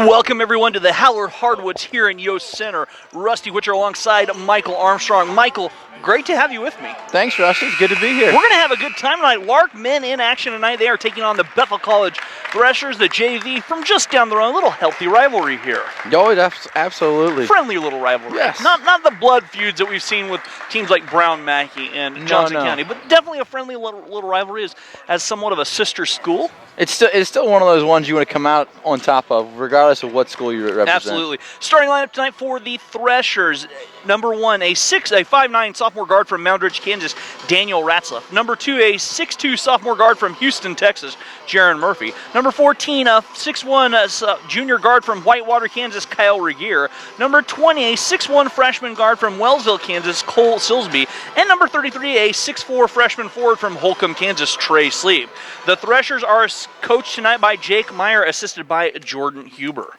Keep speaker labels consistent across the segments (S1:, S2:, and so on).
S1: Welcome, everyone, to the Howard Hardwoods here in Yost Center. Rusty Witcher alongside Michael Armstrong. Michael, great to have you with me.
S2: Thanks, Rusty. It's good to be here.
S1: We're going to have a good time tonight. Lark men in action tonight. They are taking on the Bethel College Threshers, the JV, from just down the road. A little healthy rivalry here.
S2: Oh, absolutely.
S1: Friendly little rivalry.
S2: Yes.
S1: Not the blood feuds that we've seen with teams like Brown Mackey and Johnson County, but definitely a friendly little rivalry as somewhat of a sister school.
S2: It's still one of those ones you want to come out on top of, regardless of what school you represent.
S1: Absolutely. Starting lineup tonight for the Threshers. Number 1, a 5'9" sophomore guard from Moundridge, Kansas, Daniel Ratzlaff. Number 2, a 6'2" sophomore guard from Houston, Texas, Jaron Murphy. Number 14, a 6'1" junior guard from Whitewater, Kansas, Kyle Regier. Number 20, a 6'1" freshman guard from Wellsville, Kansas, Cole Silsby. And number 33, a 6'4" freshman forward from Holcomb, Kansas, Trey Sleep. The Threshers are coached tonight by Jake Meyer, assisted by Jordan Huber.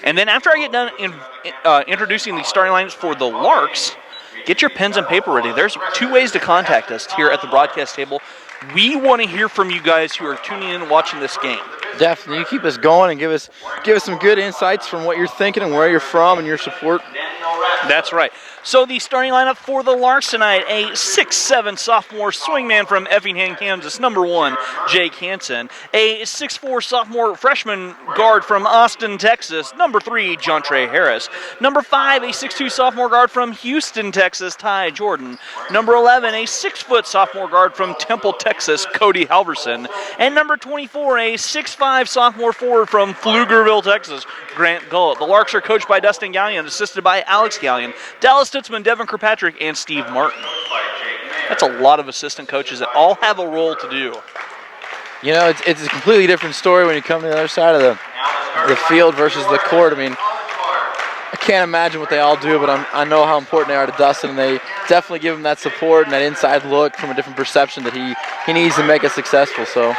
S1: And then after I get done introducing the starting lineups for the Larks, get your pens and paper ready. There's 2 ways to contact us here at the broadcast table. We want to hear from you guys who are tuning in and watching this game.
S2: Definitely. You keep us going and give us some good insights from what you're thinking and where you're from and your support.
S1: That's right. So the starting lineup for the Larks tonight, a 6'7" sophomore swingman from Effingham, Kansas, number 1, Jake Hansen. A 6'4" sophomore freshman guard from Austin, Texas, number 3, John Trey Harris. Number 5, a 6'2" sophomore guard from Houston, Texas, Ty Jordan. Number 11, a 6' sophomore guard from Temple, Texas, Cody Halverson. And number 24, a 6'5" sophomore forward from Pflugerville, Texas, Grant Gullett. The Larks are coached by Dustin Gallion, assisted by Alex Gallion, Dallas Stutzman, Devin Kirkpatrick, and Steve Martin. That's a lot of assistant coaches that all have a role to do.
S2: You know, it's a completely different story when you come to the other side of the field versus the court. I mean, I can't imagine what they all do, but I know how important they are to Dustin, and they definitely give him that support and that inside look from a different perception that he needs to make us successful. So,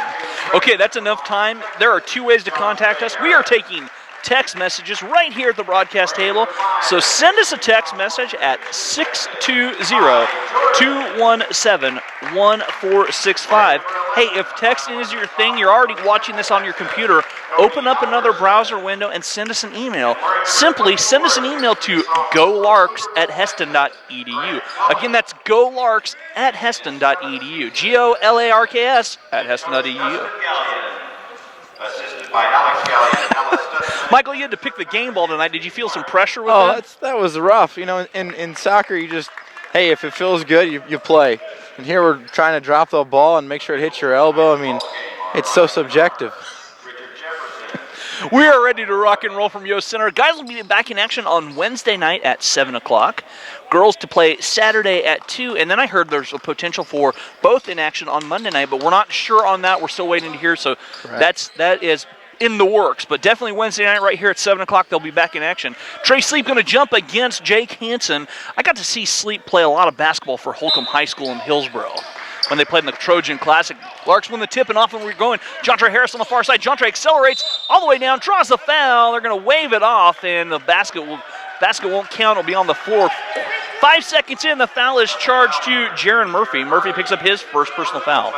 S1: okay, that's enough time. There are 2 ways to contact us. We are taking text messages right here at the broadcast table. So send us a text message at 620-217-1465. Hey, if texting is your thing, you're already watching this on your computer, open up another browser window and send us an email. Simply send us an email to golarks@heston.edu. Again, that's golarks@heston.edu. GOLARKS@heston.edu. Assisted by Alex Gallion. Michael, you had to pick the game ball tonight. Did you feel some pressure with that?
S2: That was rough. You know, in soccer, you just, hey, if it feels good, you play. And here we're trying to drop the ball and make sure it hits your elbow. I mean, it's so subjective.
S1: We are ready to rock and roll from Yost Center. Guys will be back in action on Wednesday night at 7 o'clock. Girls to play Saturday at 2. And then I heard there's a potential for both in action on Monday night, but we're not sure on that. We're still waiting to hear. So that is in the works. But definitely Wednesday night right here at 7 o'clock, they'll be back in action. Trey Sleep going to jump against Jake Hansen. I got to see Sleep play a lot of basketball for Holcomb High School in Hillsboro when they played in the Trojan Classic. Larks win the tip, and off and we're going. John Trey Harris on the far side. John Trey accelerates all the way down, draws the foul. They're going to wave it off, and the basket won't count. It'll be on the floor. 5 seconds in, the foul is charged to Jaron Murphy. Murphy picks up his first personal foul.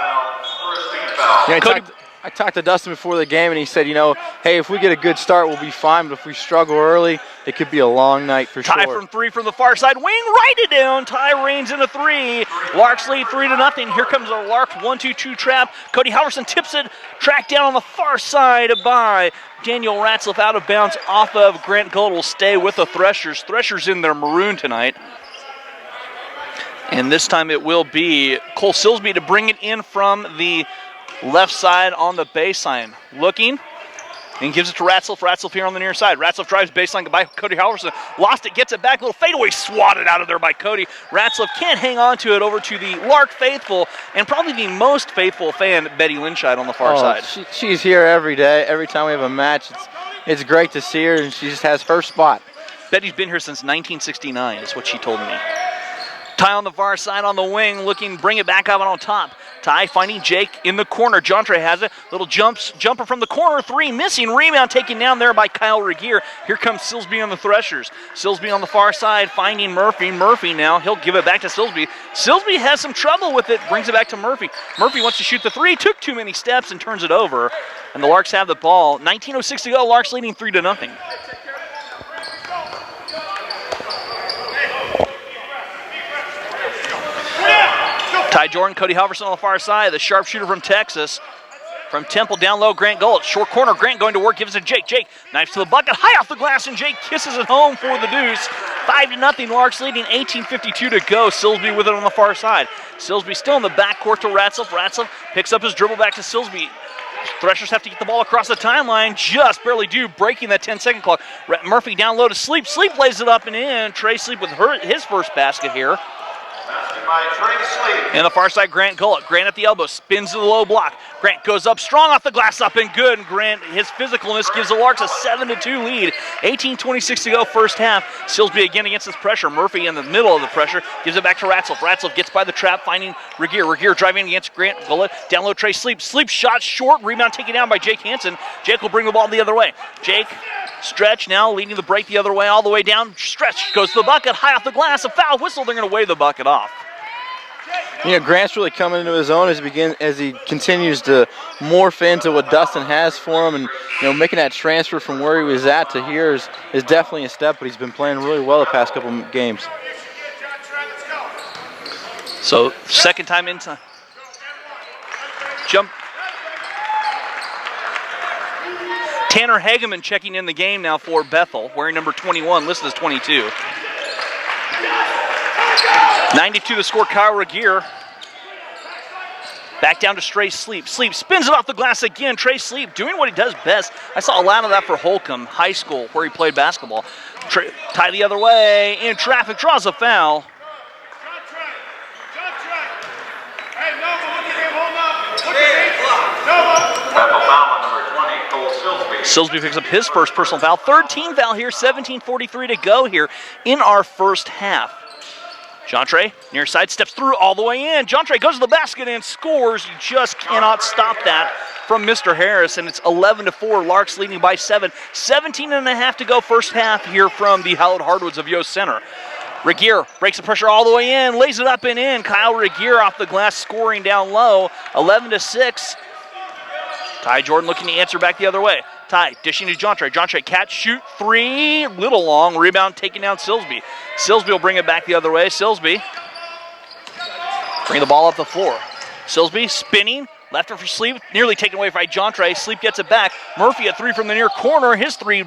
S2: Yeah, I talked to Dustin before the game, and he said, you know, hey, if we get a good start, we'll be fine, but if we struggle early, it could be a long night for sure.
S1: Ty from 3 from the far side. Wing right it down. Ty reigns in a 3. Larks lead 3-0. Here comes a Larks 1-2-2 trap. Cody Halverson tips it. Tracked down on the far side by Daniel Ratzlaff, out of bounds off of Grant Gullett. Will stay with the Threshers. Threshers in their maroon tonight. And this time it will be Cole Silsby to bring it in from the left side on the baseline. Looking and gives it to Ratzlaff. Ratzlaff here on the near side. Ratzlaff drives baseline by Cody Halverson. Lost it, gets it back. Little fadeaway swatted out of there by Cody. Ratzlaff can't hang on to it. Over to the Lark faithful and probably the most faithful fan, Betty Lynchide on the far side.
S2: She's here every day. Every time we have a match, it's great to see her, and she just has her spot.
S1: Betty's been here since 1969 is what she told me. Ty on the far side on the wing, looking, bring it back up on top. Ty finding Jake in the corner. Jontre has it. Little jumper from the corner. 3 missing. Rebound taken down there by Kyle Regier. Here comes Silsby on the Threshers. Silsby on the far side finding Murphy. Murphy now. He'll give it back to Silsby. Silsby has some trouble with it. Brings it back to Murphy. Murphy wants to shoot the 3. Took too many steps and turns it over. And the Larks have the ball. 19:06 to go. Larks leading 3-0. Ty Jordan, Cody Halverson on the far side, the sharpshooter from Texas. From Temple, down low, Grant Gullett. Short corner, Grant going to work, gives it to Jake. Jake, knives to the bucket, high off the glass, and Jake kisses it home for the deuce. 5-0, Larks leading, 18:52 to go. Silsby with it on the far side. Silsby still in the backcourt to Ratzlaff. Ratzlaff picks up his dribble back to Silsby. Threshers have to get the ball across the timeline, just barely do, breaking that 10-second clock. Murphy down low to Sleep. Sleep lays it up and in. Trey Sleep with his first basket here. And the far side, Grant Gullett. Grant at the elbow, spins to the low block. Grant goes up strong off the glass, up and good. And Grant, his physicalness gives the Larks a 7-2 lead. 18:26 to go, first half. Silsby again against this pressure. Murphy in the middle of the pressure, gives it back to Ratzlaff. Ratzlaff gets by the trap, finding Regier. Regier driving against Grant Gullett. Down low, Trey Sleep. Sleep shot short, rebound taken down by Jake Hansen. Jake will bring the ball the other way. Jake, stretch now, leading the break the other way, all the way down. Stretch goes to the bucket, high off the glass. A foul whistle, they're going to wave the bucket off.
S2: You know, Grant's really coming into his own as he continues to morph into what Dustin has for him, and making that transfer from where he was at to here is definitely a step. But he's been playing really well the past couple of games.
S1: So second time into jump. Tanner Hageman checking in the game now for Bethel, wearing number 21, listed as 22. 92 to score, Kyle Regier. Back down to Trey Sleep. Sleep spins it off the glass again. Trey Sleep doing what he does best. I saw a lot of that for Holcomb High School, where he played basketball. Tie the other way, in traffic, draws a foul. Silsby picks up his first personal foul. 13th foul here, 17:43 to go here in our first half. Jontre, near side, steps through all the way in. Jontre goes to the basket and scores. You just cannot stop that from Mr. Harris, and it's 11-4. Larks leading by 7. 17.5 to go first half here from the Hallowed Hardwoods of Yost Center. Regier breaks the pressure all the way in, lays it up and in. Kyle Regier off the glass, scoring down low. 11-6. Ty Jordan looking to answer back the other way. Ty dishing to Jontre. Jontre catch, shoot, 3, little long. Rebound taking down Silsby. Silsby will bring it back the other way. Silsby bring the ball up the floor. Silsby spinning, left it for Sleep, nearly taken away by Jontre. Sleep gets it back. Murphy at 3 from the near corner. His 3,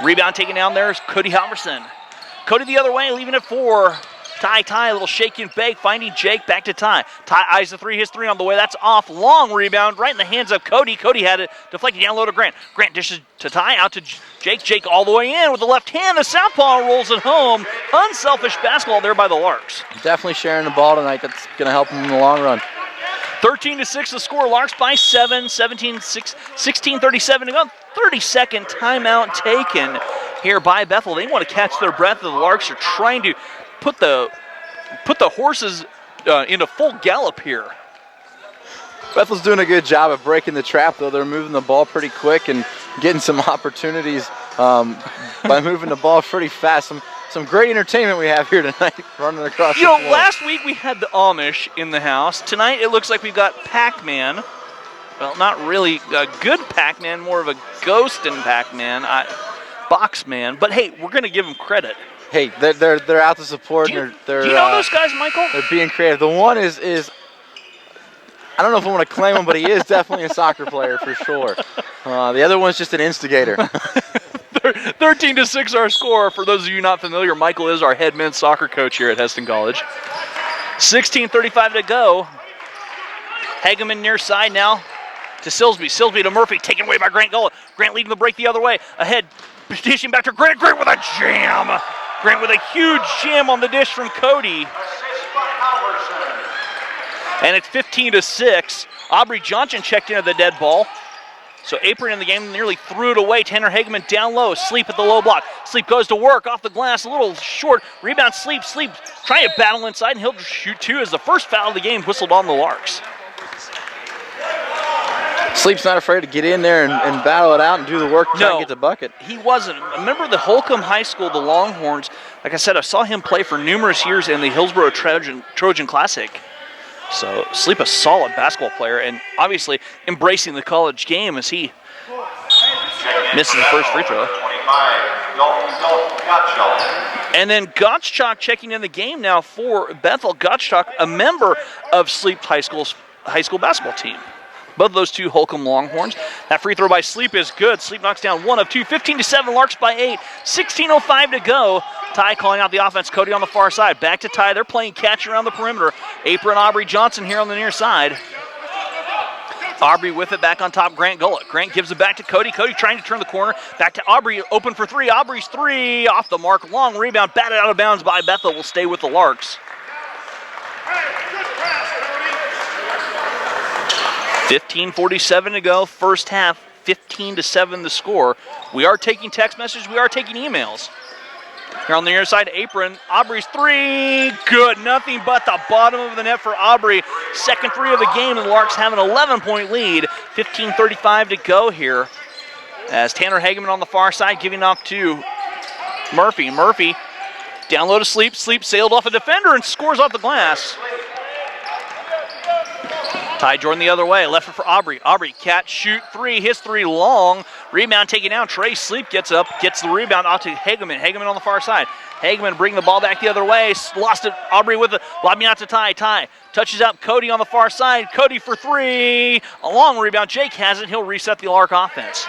S1: rebound taken down there is Cody Halverson. Cody the other way, leaving it for Ty, a little shake and bake, finding Jake, back to Ty. Ty eyes the 3, his 3 on the way. That's off. Long rebound right in the hands of Cody. Cody had it deflected down low to Grant. Grant dishes to Ty, out to Jake. Jake all the way in with the left hand. The southpaw rolls it home. Unselfish basketball there by the Larks.
S2: Definitely sharing the ball tonight. That's going to help him in the long run.
S1: 13-6 the score. Larks by 7. 16:37 to go. 30-second timeout taken here by Bethel. They want to catch their breath. The Larks are trying to put the horses into full gallop here.
S2: Bethel's doing a good job of breaking the trap, though. They're moving the ball pretty quick and getting some opportunities by moving the ball pretty fast. Some great entertainment we have here tonight, running across the floor.
S1: Last week we had the Amish in the house. Tonight it looks like we've got Pac-Man. Well, not really a good Pac-Man, more of a ghost in Pac-Man, Boxman. But hey, we're going to give him credit.
S2: Hey, they're out to support.
S1: Do you know those guys, Michael?
S2: They're being creative. The one is I don't know if I want to claim him, but he is definitely a soccer player for sure. The other one's just an instigator.
S1: 13-6 our score. For those of you not familiar, Michael is our head men's soccer coach here at Heston College. 16:35 to go. Hageman near side now to Silsby. Silsby to Murphy, taken away by Grant Gullett. Grant leading the break the other way. Ahead, petition back to Grant. Grant with a jam. Grant with a huge jam on the dish from Cody. And it's 15-6. Aubrey Johnson checked into the dead ball. So Apron in the game, nearly threw it away. Tanner Hageman down low. Sleep at the low block. Sleep goes to work off the glass, a little short. Rebound, Sleep trying to battle inside, and he'll shoot 2 as the first foul of the game whistled on the Larks.
S2: Sleep's not afraid to get in there and battle it out and do the work to try and get the bucket.
S1: He wasn't. Remember the Holcomb High School, the Longhorns, like I said, I saw him play for numerous years in the Hillsborough Trojan Classic. So Sleep, a solid basketball player, and obviously embracing the college game as he misses the first free throw. And then Gottschalk checking in the game now for Bethel. Gottschalk, a member of Sleep High School's high school basketball team. Both of those two Holcomb Longhorns. That free throw by Sleep is good. Sleep knocks down one of two. 15-7, Larks by 8. 16:05 to go. Ty calling out the offense. Cody on the far side. Back to Ty. They're playing catch around the perimeter. Apron Aubrey Johnson here on the near side. Aubrey with it back on top. Grant Gullett. Grant gives it back to Cody. Cody trying to turn the corner. Back to Aubrey. Open for three. Aubrey's three. Off the mark. Long rebound. Batted out of bounds by Bethel. Will stay with the Larks. 15:47 to go, first half, 15-7 the score. We are taking text messages, we are taking emails. Here on the near side, Apron, Aubrey's three, good, nothing but the bottom of the net for Aubrey. Second three of the game, and the Larks have an 11-point lead. 15:35 to go here. As Tanner Hageman on the far side, giving off to Murphy. Murphy, down low to Sleep. Sleep sailed off a defender and scores off the glass. Ty Jordan the other way, left it for Aubrey. Aubrey, catch, shoot, three, his three long. Rebound taken down. Trey Sleep gets up, gets the rebound out to Hageman. Hageman on the far side. Hageman bringing the ball back the other way. Lost it, Aubrey with it, lobbing out to Ty. Ty touches out Cody on the far side. Cody for three. A long rebound. Jake has it. He'll reset the Lark offense.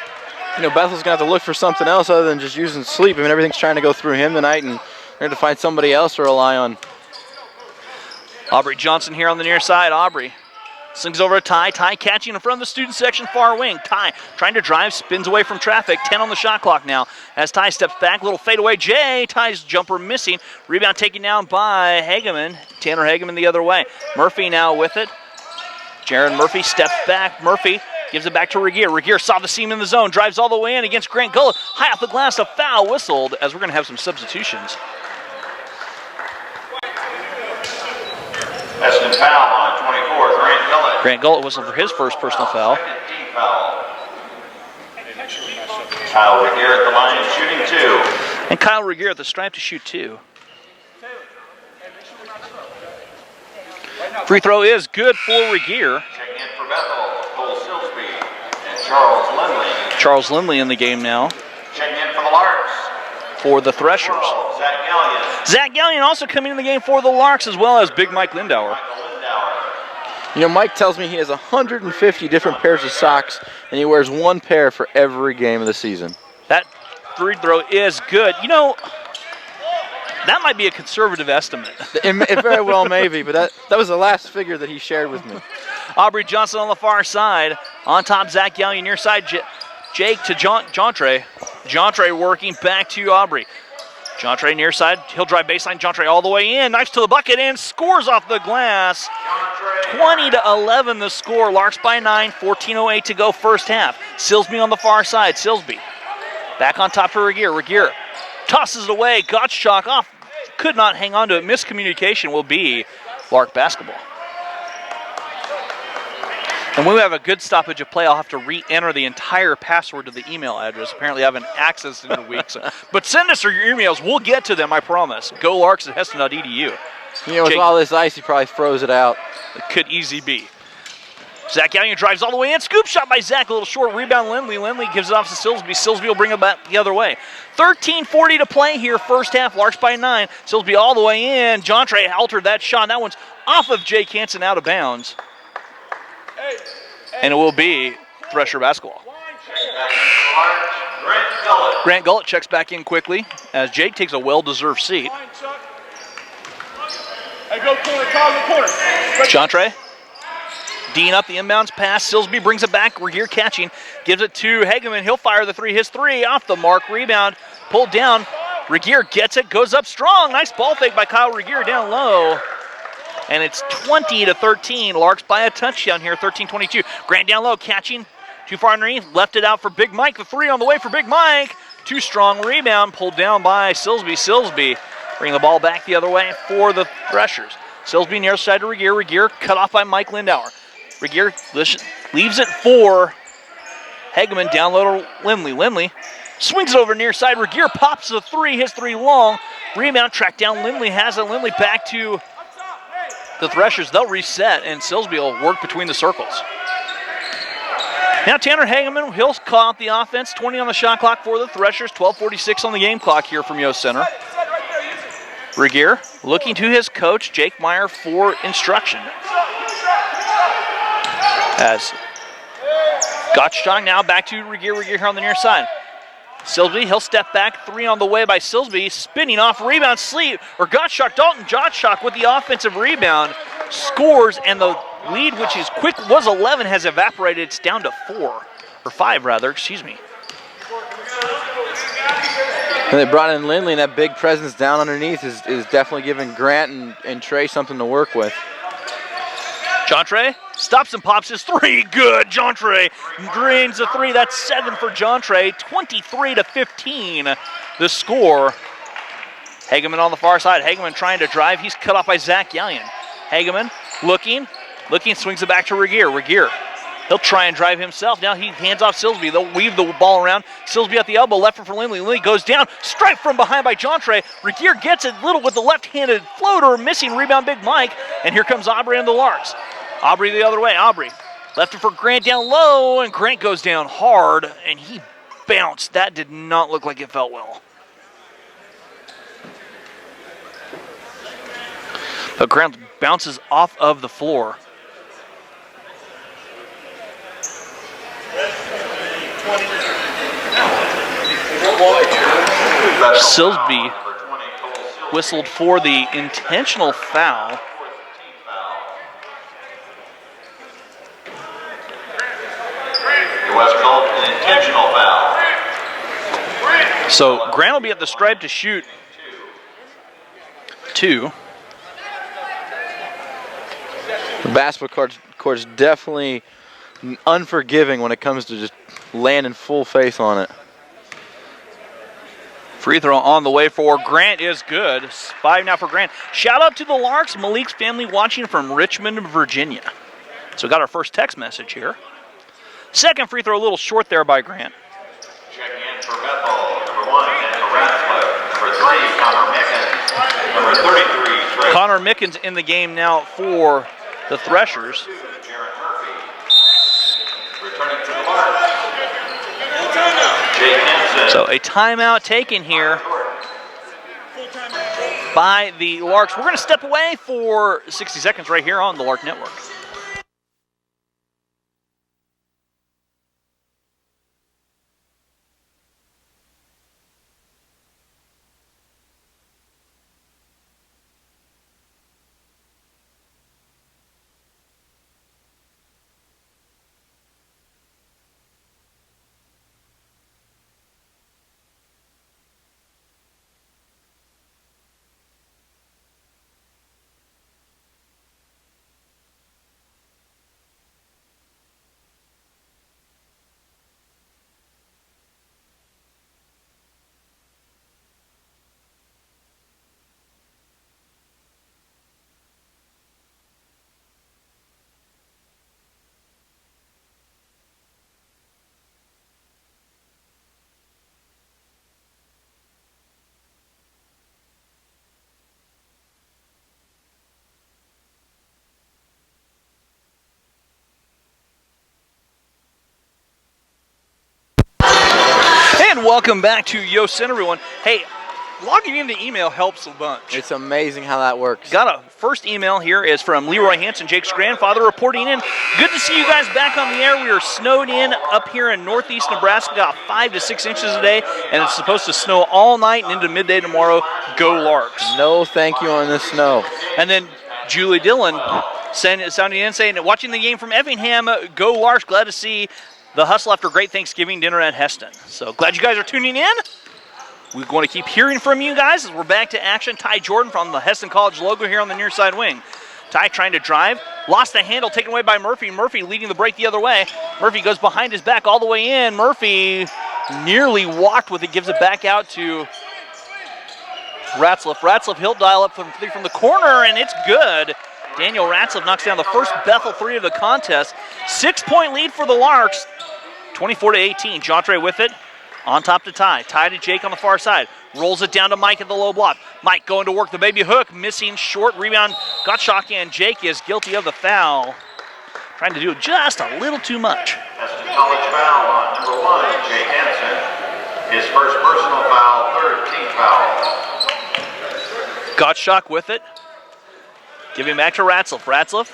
S2: You know, Bethel's going to have to look for something else other than just using Sleep. I mean, everything's trying to go through him tonight, and they're going to find somebody else to rely on.
S1: Aubrey Johnson here on the near side. Aubrey slings over to Ty. Ty catching in front of the student section, far wing. Ty trying to drive, spins away from traffic. 10 on the shot clock now. As Ty steps back, little fadeaway. Jay, Ty's jumper missing. Rebound taken down by Hageman. Tanner Hageman the other way. Murphy now with it. Jaron Murphy steps back. Murphy gives it back to Regier. Regier saw the seam in the zone. Drives all the way in against Grant Gullett. High off the glass, a foul whistled as we're going to have some substitutions.
S3: That's a foul on 24, Grant Gullett.
S1: Grant Gullett whistled for his first personal foul.
S3: Kyle Regier at the line shooting two.
S1: And Kyle Regier at the stripe to shoot two. Free throw is good for Regier.
S3: Checking in for Bethel, Cole Silsby and Charles Lindley.
S1: Charles Lindley in the game now
S3: Checking in for the Larks,
S1: for the Threshers.
S3: Zach Gallion.
S1: Zach Gallion also coming in the game for the Larks, as well as Big Mike Lindauer.
S3: Michael Lindauer.
S2: You know, Mike tells me he has 150 different pairs of socks, and he wears one pair for every game of the season.
S1: That free throw is good. You know, that might be a conservative estimate.
S2: It very well may be, but that was the last figure that he shared with me.
S1: Aubrey Johnson on the far side. On top, Zach Gallion near side. Jake to Jontre. Jontre working back to Aubrey. Jontre near side. He'll drive baseline. Jontre all the way in. Knifes to the bucket and scores off the glass. 20-11 the score. Larks by 9. 14:08 to go first half. Silsby on the far side. Silsby back on top for Regier. Regier tosses it away. Gottschalk off. Could not hang on to it. Miscommunication will be Lark basketball. And when we have a good stoppage of play, I'll have to re-enter the entire password to the email address. Apparently I haven't accessed it in a week. But send us your emails. We'll get to them, I promise. GoLarks@heston.edu.
S2: You know, with all this ice, he probably froze it out.
S1: It could easily be. Zach Gallion drives all the way in. Scoop shot by Zach. A little short rebound. Lindley. Lindley gives it off to Silsby. Silsby will bring it back the other way. 13:40 to play here. First half. Larks by 9. Silsby all the way in. Jontre altered that shot. That one's off of Jake Hansen out of bounds. And it will be Thresher basketball. Grant Gullett checks back in quickly as Jake takes a well-deserved seat. Jontre. Dean up the inbounds pass. Silsby brings it back. Regier catching. Gives it to Hageman. He'll fire the three. His three off the mark. Rebound. Pulled down. Regier gets it. Goes up strong. Nice ball fake by Kyle Regier down low. And it's 20-13. Larks by a touchdown here. 13-22. Grant down low. Catching. Too far underneath. Left it out for Big Mike. The three on the way for Big Mike. Too strong rebound. Pulled down by Silsby. Silsby bring the ball back the other way for the Threshers. Silsby near side to Regier. Regier cut off by Mike Lindauer. Regier leaves it for Hageman down low to Lindley. Lindley swings it over near side. Regier pops the three, hits three long. Rebound tracked down. Lindley has it. Lindley back to the Threshers. They'll reset, and Silsby will work between the circles. Now Tanner Hageman, he'll call out the offense. 20 on the shot clock for the Threshers. 12:46 on the game clock here from Yost Center. Regier looking to his coach, Jake Meyer, for instruction. As Gottschalk now back to Regier. Regier here on the near side. Silsby, he'll step back. Three on the way by Silsby. Spinning off, rebound, sleeve, or Gottschalk. Dalton Gottschalk with the offensive rebound. Scores, and the lead, which is quick, was 11, has evaporated. It's down to 5 rather, excuse me.
S2: And they brought in Lindley, and that big presence down underneath is definitely giving Grant and Trey something to work with.
S1: Jontre stops and pops his three. Good. Jontre drains the three. That's 7 for Jontre. 23-15 the score. Hageman on the far side. Hageman trying to drive. He's cut off by Zach Gallion. Hageman looking, swings it back to Regier. Regier, he'll try and drive himself. Now he hands off Silsby. They'll weave the ball around. Silsby at the elbow, left for Lindley. Lindley goes down, striped from behind by Jontre. Regier gets it little with the left-handed floater, missing rebound Big Mike. And here comes Aubrey and the Larks. Aubrey the other way. Aubrey left it for Grant down low, and Grant goes down hard, and he bounced. That did not look like it felt well. But Grant bounces off of the floor. Silsby whistled for the intentional foul.
S3: West called an intentional foul.
S1: So Grant will be at the stripe to shoot 2.
S2: The basketball court's definitely unforgiving when it comes to just landing full face on it.
S1: Free throw on the way for Grant is good. 5 now for Grant. Shout out to the Larks, Malik's family watching from Richmond, Virginia. So we got our first text message here. Second free throw a little short there by Grant.
S3: Checking in for Bethel, number 1, Daniel Ratcliffe. Number 3, Connor Mickens. Number 33, Trey.
S1: Connor Mickens in the game now for the Threshers.
S3: Jaron Murphy. Returning to the Larks. Jake Henson.
S1: So a timeout taken here by the Larks. We're going to step away for 60 seconds right here on the Lark Network. And welcome back to Yost Center, everyone. Hey, logging into email helps a bunch.
S2: It's amazing how that works.
S1: Got a first email here is from Leroy Hansen, Jake's grandfather, reporting in. Good to see you guys back on the air. We are snowed in up here in northeast Nebraska, got 5 to 6 inches a day, and it's supposed to snow all night and into midday tomorrow. Go Larks.
S2: No thank you on the snow.
S1: And then Julie Dillon sounding in, saying, watching the game from Effingham, go Larks. Glad to see the hustle after a great Thanksgiving dinner at Heston. So glad you guys are tuning in. We're going to keep hearing from you guys as we're back to action. Ty Jordan from the Heston College logo here on the near side wing. Ty trying to drive. Lost the handle, taken away by Murphy. Murphy leading the break the other way. Murphy goes behind his back all the way in. Murphy nearly walked with it, gives it back out to Ratzliff. Ratzliff, he'll dial up from the corner, and it's good. Daniel Ratzliff knocks down the first Bethel three of the contest. 6-point lead for the Larks. 24-18. Jontre with it. On top to Ty. Ty to Jake on the far side. Rolls it down to Mike at the low block. Mike going to work the baby hook. Missing short rebound. Gottschalk, and Jake is guilty of the foul. Trying to do just a little too much.
S3: That's the college foul on number 1, Jake Hansen. His first personal foul, third team foul.
S1: Gottschalk with it. Giving back to Ratzlaff. Ratzlaff.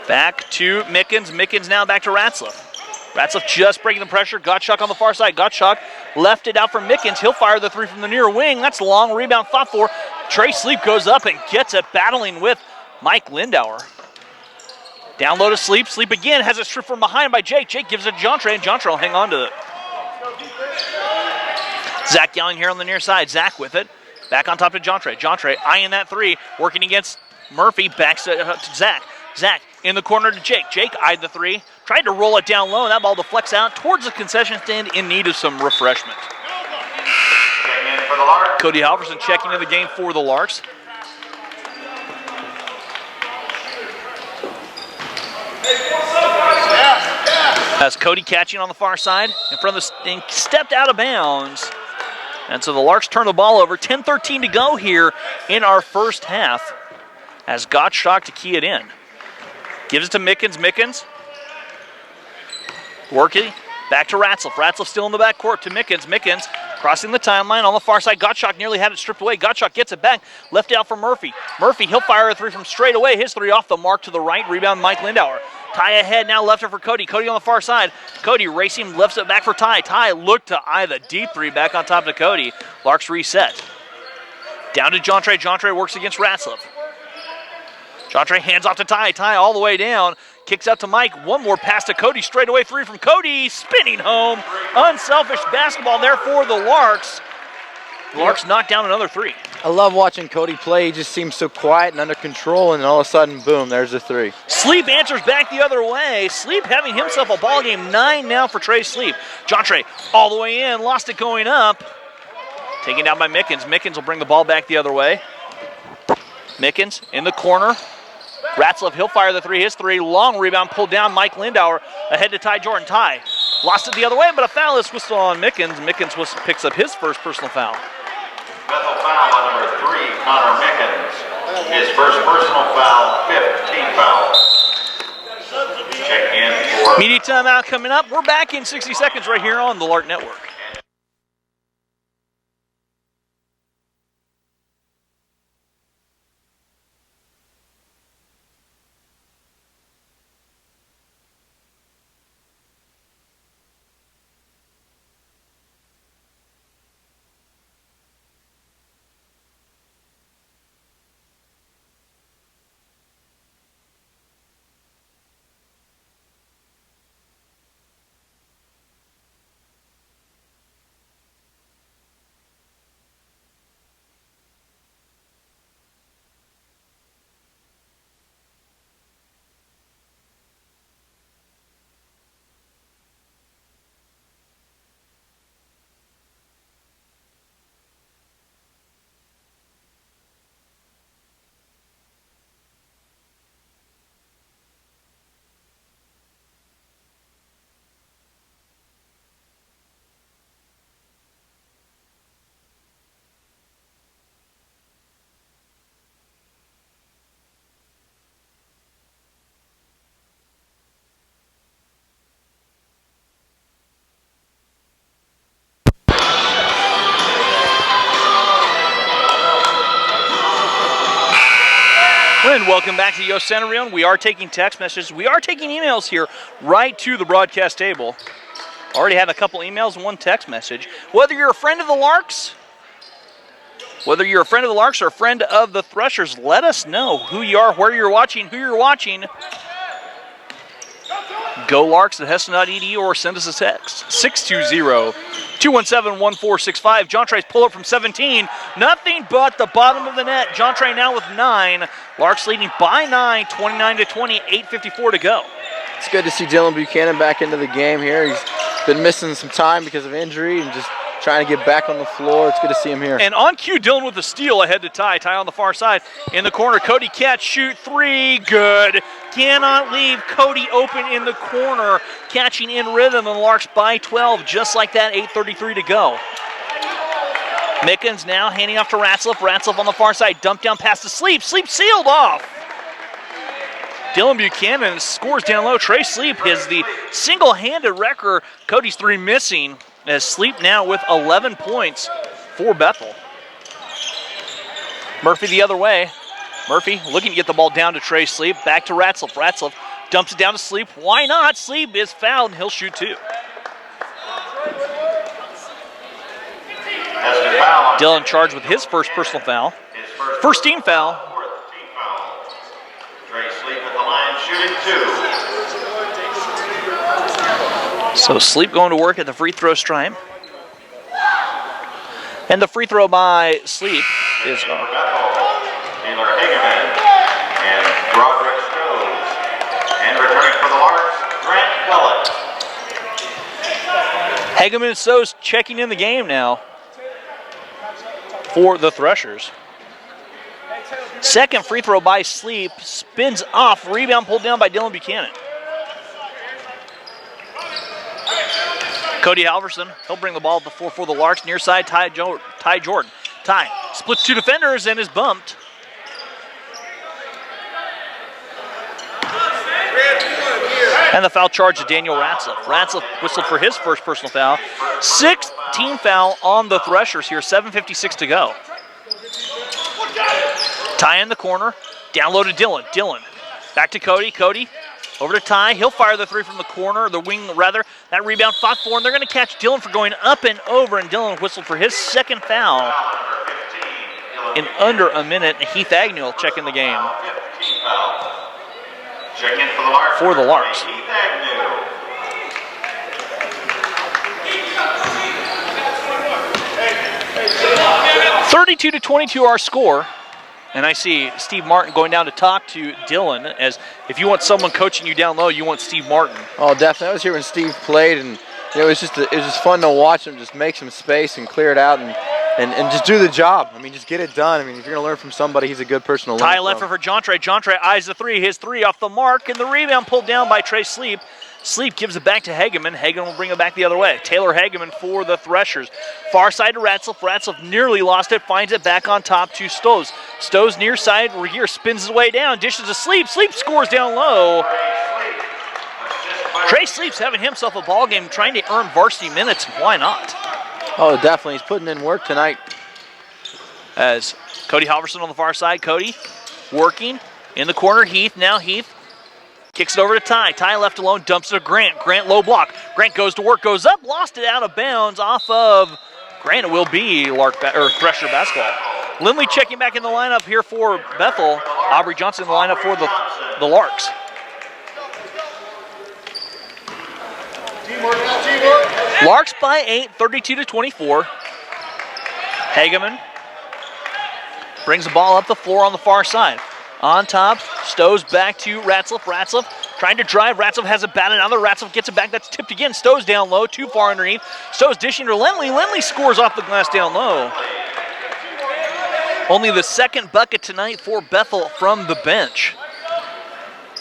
S1: Back to Mickens. Mickens now back to Ratzlaff. Ratzlaff just breaking the pressure. Gottschalk on the far side. Gottschalk left it out for Mickens. He'll fire the three from the near wing. That's a long rebound fought for. Trey Sleep goes up and gets it, battling with Mike Lindauer. Down low to Sleep. Sleep again has a strip from behind by Jake. Jake gives it to Jontre, and Jontre will hang on to it. Zach Yelling here on the near side. Zach with it. Back on top to Jontre. Jontre eyeing that three. Working against Murphy. Backs to Zach. Zach in the corner to Jake. Jake eyed the three. Tried to roll it down low, and that ball deflects out towards the concession stand in need of some refreshment. Cody Halverson checking into the game for the Larks. As Cody catching on the far side in front of the and stepped out of bounds. And so the Larks turn the ball over. 10-13 to go here in our first half as Gottschalk to key it in. Gives it to Mickens. Mickens. Working. Back to Ratzlaff. Ratzlaff still in the backcourt to Mickens. Mickens crossing the timeline on the far side. Gottschalk nearly had it stripped away. Gottschalk gets it back. Left out for Murphy. Murphy, he'll fire a three from straight away. His three off the mark to the right. Rebound Mike Lindauer. Ty ahead now, left it for Cody. Cody on the far side. Cody racing, lifts it back for Ty. Ty looked to eye the deep three back on top to Cody. Larks reset. Down to Jontre. Jontre works against Ratzlaff. Jontre hands off to Ty. Ty all the way down. Kicks out to Mike. One more pass to Cody. Straight away three from Cody. Spinning home. Unselfish basketball there for the Larks. The Larks knocked down another three.
S2: I love watching Cody play. He just seems so quiet and under control, and then all of a sudden, boom, there's the three.
S1: Sleep answers back the other way. Sleep having himself a ball game. 9 now for Trey Sleep. Jontre all the way in. Lost it going up. Taken down by Mickens. Mickens will bring the ball back the other way. Mickens in the corner. Ratzlaff, he'll fire the three. His three. Long rebound pulled down. Mike Lindauer ahead to Ty Jordan. Ty lost it the other way, but a foul is whistled on Mickens. Mickens picks up his first personal foul.
S3: Bethel foul on number 3, Connor Mickens. His first personal foul, 5th team foul. Check in for
S1: Media timeout coming up. We're back in 60 seconds right here on the Lark Network. And welcome back to Yost Center Region. We are taking text messages. We are taking emails here right to the broadcast table. Already had a couple emails and one text message. Whether you're a friend of the Larks, or a friend of the Threshers, let us know who you are, where you're watching, who you're watching. Go Larks at Heston.edu or send us a text. 620-217-1465. Jontre pull up from 17. Nothing but the bottom of the net. Jontre now with 9. Larks leading by 9, 29-20, 8:54 to go.
S2: It's good to see Dylan Buchanan back into the game here. He's been missing some time because of injury and just trying to get back on the floor. It's good to see him here.
S1: And on cue, Dillon with a steal ahead to Ty. Ty on the far side. In the corner, Cody catch, shoot, three, good. Cannot leave Cody open in the corner. Catching in rhythm, and Larks by 12, just like that, 8:33 to go. Mickens now handing off to Ratzlaff. Ratzlaff on the far side, dump down pass to Sleep. Sleep sealed off. Dylan Buchanan scores down low. Trey Sleep is the single-handed wrecker. Cody's three missing, as Sleep now with 11 points for Bethel. Murphy the other way. Murphy looking to get the ball down to Trey Sleep. Back to Ratzlaff. Ratzlaff dumps it down to Sleep. Why not? Sleep is fouled, and he'll shoot two. Dylan charged with his first personal foul. First team foul.
S3: Trey Sleep at the line, shooting two.
S1: So Sleep going to work at the free throw stripe. And the free throw by Sleep is
S3: Taylor Hageman and Broderick Stowe. And returning for the Larks, Grant Willett.
S1: Hageman and Stowe checking in the game now for the Threshers. Second free throw by Sleep, spins off, rebound pulled down by Dylan Buchanan. Cody Halverson, he'll bring the ball up the floor for the Larks. Near side, Ty Jordan. Ty splits two defenders and is bumped. And the foul charge to Daniel Ratzlaff. Ratzlaff whistled for his first personal foul. Sixth team foul on the Threshers here, 7:56 to go. Ty in the corner, down low to Dylan. Dylan back to Cody. Cody over to Ty. He'll fire the three from the corner, the wing rather. That rebound fought for, and they're going to catch Dylan for going up and over, and Dylan whistled for his second foul in under a minute. Heath Agnew will check in the game.
S3: Check in for the Larks.
S1: For the Larks.
S3: Heath Agnew.
S1: 32-22 our score. And I see Steve Martin going down to talk to Dylan, as if you want someone coaching you down low, you want Steve Martin.
S2: Oh, definitely. I was here when Steve played, and it was just fun to watch him just make some space and clear it out and just do the job. I mean, just get it done. I mean, if you're going to learn from somebody, he's a good person to learn
S1: Ty
S2: from.
S1: left for Jontre. Jontre eyes the three. His three off the mark, and the rebound pulled down by Trey Sleep. Sleep gives it back to Hageman. Hageman will bring it back the other way. Taylor Hageman for the Threshers. Far side to Ratzlaff. Ratzlaff nearly lost it. Finds it back on top to Stows. Stows near side. Regier spins his way down. Dishes to Sleep. Sleep scores down low. Trey Sleep's having himself a ball game, trying to earn varsity minutes. Why not?
S2: Oh, definitely. He's putting in work tonight.
S1: As Cody Halverson on the far side. Cody working in the corner. Heath. Now Heath kicks it over to Ty. Ty left alone, dumps it to Grant. Grant low block. Grant goes to work, goes up, lost it out of bounds off of Grant. It will be Thresher basketball. Lindley checking back in the lineup here for Bethel. Aubrey Johnson in the lineup for the Larks. Larks by 8, 32-24. Hageman brings the ball up the floor on the far side. On top, Stows back to Ratzlaff. Ratzlaff trying to drive. Ratzlaff has it batted another. Ratzlaff gets it back. That's tipped again. Stows down low, too far underneath. Stows dishing to Lindley. Lindley scores off the glass down low. Only the second bucket tonight for Bethel from the bench.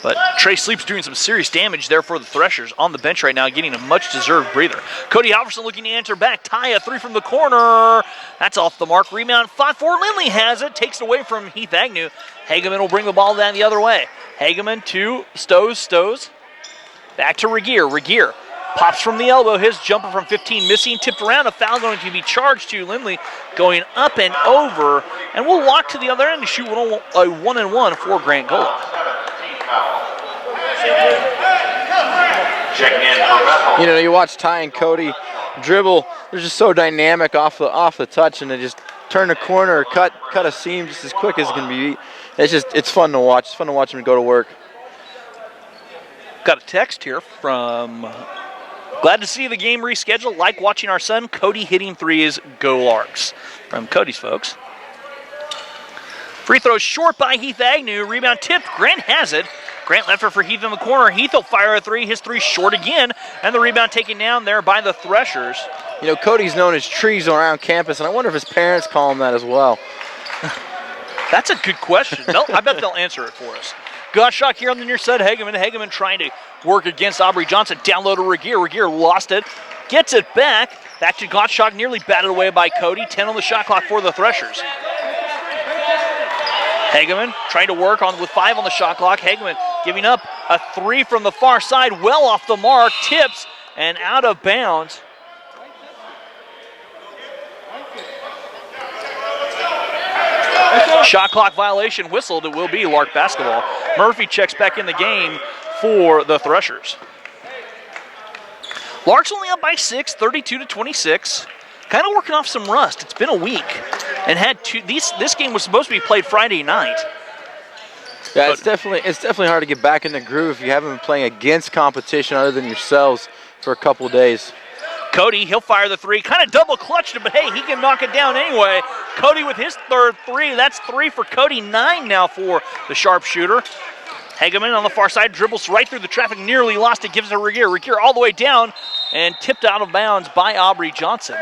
S1: But Trey Sleep's doing some serious damage there for the Threshers on the bench right now, getting a much-deserved breather. Cody Halverson looking to answer back. Ty a three from the corner. That's off the mark. Rebound 5-4. Lindley has it. Takes it away from Heath Agnew. Hageman will bring the ball down the other way. Hageman to Stows. Stows back to Regier. Regier pops from the elbow. His jumper from 15 missing. Tipped around. A foul going to be charged to Lindley. Going up and over. And we'll walk to the other end to shoot a 1-and-1 for Grant Gullet.
S3: Checking in for Bethel.
S2: You know, you watch Ty and Cody dribble. They're just so dynamic off the touch, and they just turn the corner or cut a seam just as quick as it can be. It's fun to watch. It's fun to watch them go to work.
S1: Got a text here from glad to see the game rescheduled. Like watching our son Cody hitting threes. Go Larks. From Cody's folks. Free throw short by Heath Agnew. Rebound tipped. Grant has it. Grant left it for Heath in the corner. Heath will fire a three. His three short again. And the rebound taken down there by the Threshers.
S2: You know, Cody's known as trees around campus, and I wonder if his parents call him that as well.
S1: That's a good question. I bet they'll answer it for us. Gottschalk here on the near side. Hageman trying to work against Aubrey Johnson. Down low to Regier. Regier lost it. Gets it back. Back to Gottschalk. Nearly batted away by Cody. 10 on the shot clock for the Threshers. Hageman trying to work on with 5 on the shot clock. Hageman giving up a three from the far side. Well off the mark. Tips and out of bounds. Shot clock violation whistled. It will be Lark basketball. Murphy checks back in the game for the Threshers. Lark's only up by 6, 32-26. Kind of working off some rust. It's been a week, and had two. This game was supposed to be played Friday night.
S2: Yeah, it's definitely hard to get back in the groove if you haven't been playing against competition other than yourselves for a couple of days.
S1: Cody, he'll fire the three. Kind of double clutched it, but hey, he can knock it down anyway. Cody with his third three. That's 3 for Cody, 9 now for the sharpshooter. Hageman on the far side dribbles right through the traffic, nearly lost it, gives it to Regier. Regier all the way down and tipped out of bounds by Aubrey Johnson.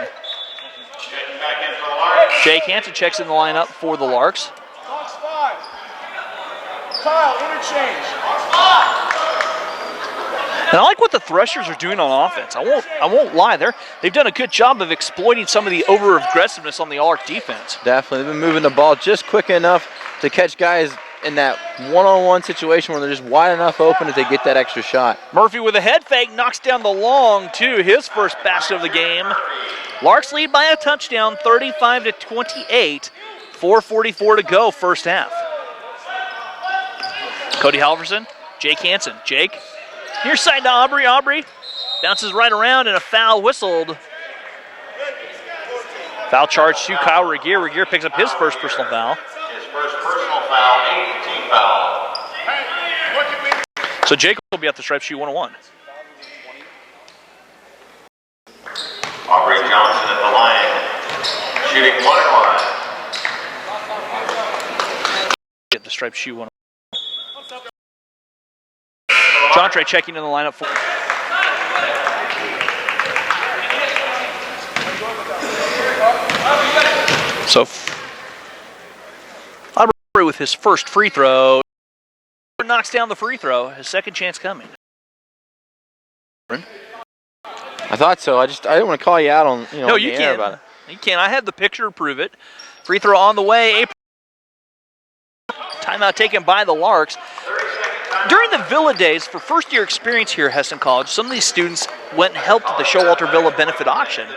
S1: Jake Hansen checks in the lineup for the Larks.
S4: Box 5. Kyle, interchange.
S1: And I like what the Threshers are doing on offense. I won't lie. They've done a good job of exploiting some of the over-aggressiveness on the Lark defense.
S2: Definitely. They've been moving the ball just quick enough to catch guys in that one-on-one situation where they're just wide enough open if they get that extra shot.
S1: Murphy with a head fake knocks down the long two, his first basket of the game. Larks lead by a touchdown, 35-28. 4:44 to go, first half. Cody Halverson, Jake Hansen. Jake, near side to Aubrey. Aubrey bounces right around and a foul whistled. Foul charge to Kyle Regier. Regier picks up his first personal foul.
S3: His first personal foul, 18 foul.
S1: So Jake will be at the stripe, shoot 101.
S3: Aubrey Johnson at the line, shooting 1-1.
S1: Get the stripe, shoot 101. John Trey checking in the lineup for. So Aubrey with his first free throw knocks down the free throw. His second chance coming.
S2: I thought so. I didn't want to call you out on
S1: No, you
S2: the air
S1: can't.
S2: about it.
S1: You can't. I have the picture to prove it. Free throw on the way. Timeout taken by the Larks. During the Villa days, for first-year experience here at Hesston College, some of these students went and helped at the Showalter Villa benefit auction.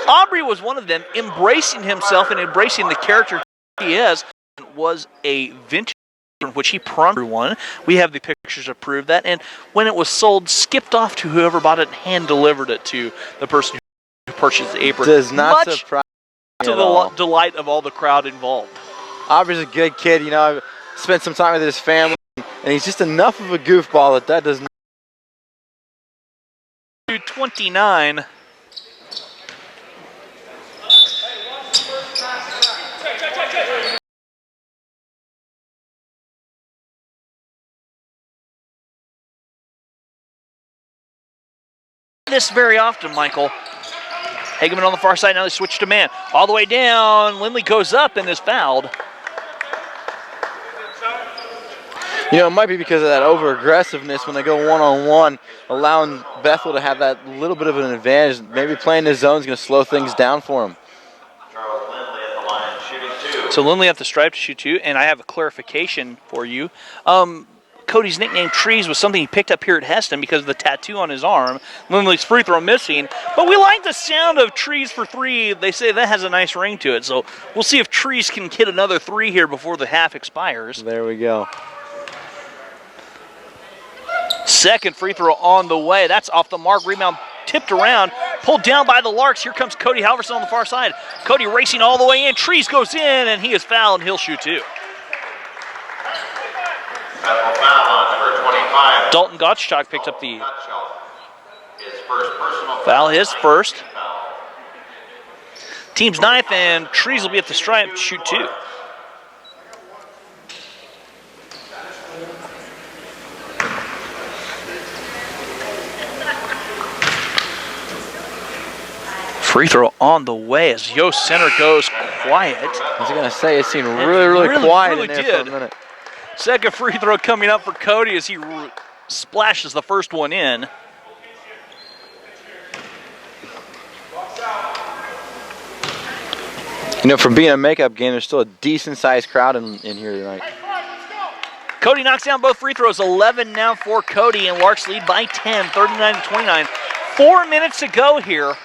S1: Aubrey was one of them, embracing himself and embracing the character he is. Was a vintage in which he prompted one. We have the pictures to prove that. And when it was sold, skipped off to whoever bought it and hand-delivered it to the person who purchased the apron.
S2: Does not
S1: Much
S2: surprise me
S1: to
S2: at all.
S1: the delight of all the crowd involved.
S2: Aubrey's a good kid. I've spent some time with his family, and he's just enough of a goofball that does not.
S1: 29. This very often, Michael. Hageman on the far side, now they switch to man. All the way down, Lindley goes up and is fouled.
S2: It might be because of that over-aggressiveness when they go one-on-one, allowing Bethel to have that little bit of an advantage. Maybe playing his zone is going to slow things down for him.
S3: Charles Lindley at the line, shooting 2.
S1: So Lindley at the stripe to shoot 2, and I have a clarification for you. Cody's nickname Trees was something he picked up here at Hesston because of the tattoo on his arm. Lindley's free throw missing, but we like the sound of Trees for 3. They say that has a nice ring to it, so we'll see if Trees can hit another 3 here before the half expires.
S2: There we go.
S1: Second free throw on the way. That's off the mark. Rebound tipped around. Pulled down by the Larks. Here comes Cody Halverson on the far side. Cody racing all the way in. Trees goes in, and he is fouled, and he'll shoot 2.
S3: Bethel foul on number 25.
S1: Dalton Gottschalk picked up the
S3: His first personal
S1: foul, his first.
S3: foul.
S1: Team's 9th, and Trees will be at the stripe to shoot 2. Free throw on the way as Yost Center goes quiet.
S2: I was going to say, it seemed really quiet in there for a minute.
S1: Second free throw coming up for Cody as he splashes the first one in.
S2: You know, for being a makeup game, there's still a decent-sized crowd in here tonight.
S1: Cody knocks down both free throws. 11 now for Cody, and Larks lead by 10, 39-29. 4 minutes to go here.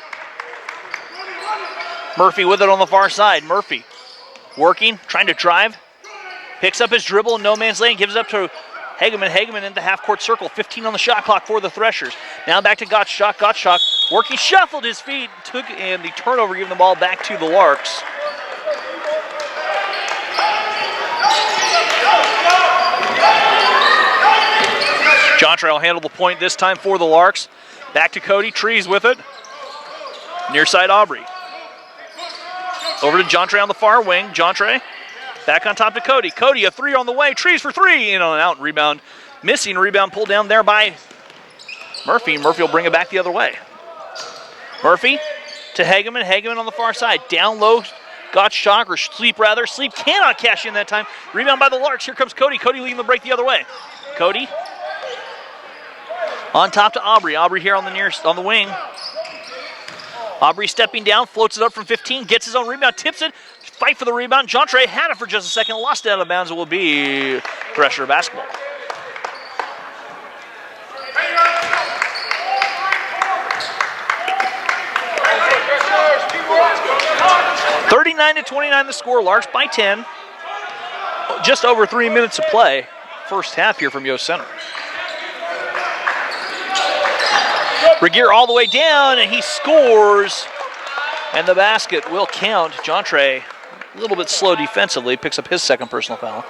S1: Murphy with it on the far side. Murphy working, trying to drive. Picks up his dribble in no man's lane, gives it up to Hageman. Hageman in the half-court circle. 15 on the shot clock for the Threshers. Now back to Gottschalk. Gottschalk working, shuffled his feet, and the turnover, giving the ball back to the Larks. Jontre will handle the point this time for the Larks. Back to Cody. Trees with it. Near side Aubrey. Over to Jontre on the far wing. Jontre back on top to Cody. Cody, a three on the way. Trees for three. In and out. Rebound. Missing. Rebound pulled down there by Murphy. Murphy will bring it back the other way. Murphy to Hageman. Hageman on the far side. Down low. Gottschalk, or Sleep rather. Sleep cannot cash in that time. Rebound by the Larks. Here comes Cody. Cody leading the break the other way. Cody on top to Aubrey. Aubrey here on the wing. Aubrey stepping down, floats it up from 15, gets his own rebound, tips it, fight for the rebound. Jontre had it for just a second, lost it out of bounds. It will be Thresher basketball. (39-29) the score. Larks by 10. Just over 3 minutes of play. First half here from Yost Center. Regier all the way down, and he scores. And the basket will count. Jontre, a little bit slow defensively, picks up his second personal foul.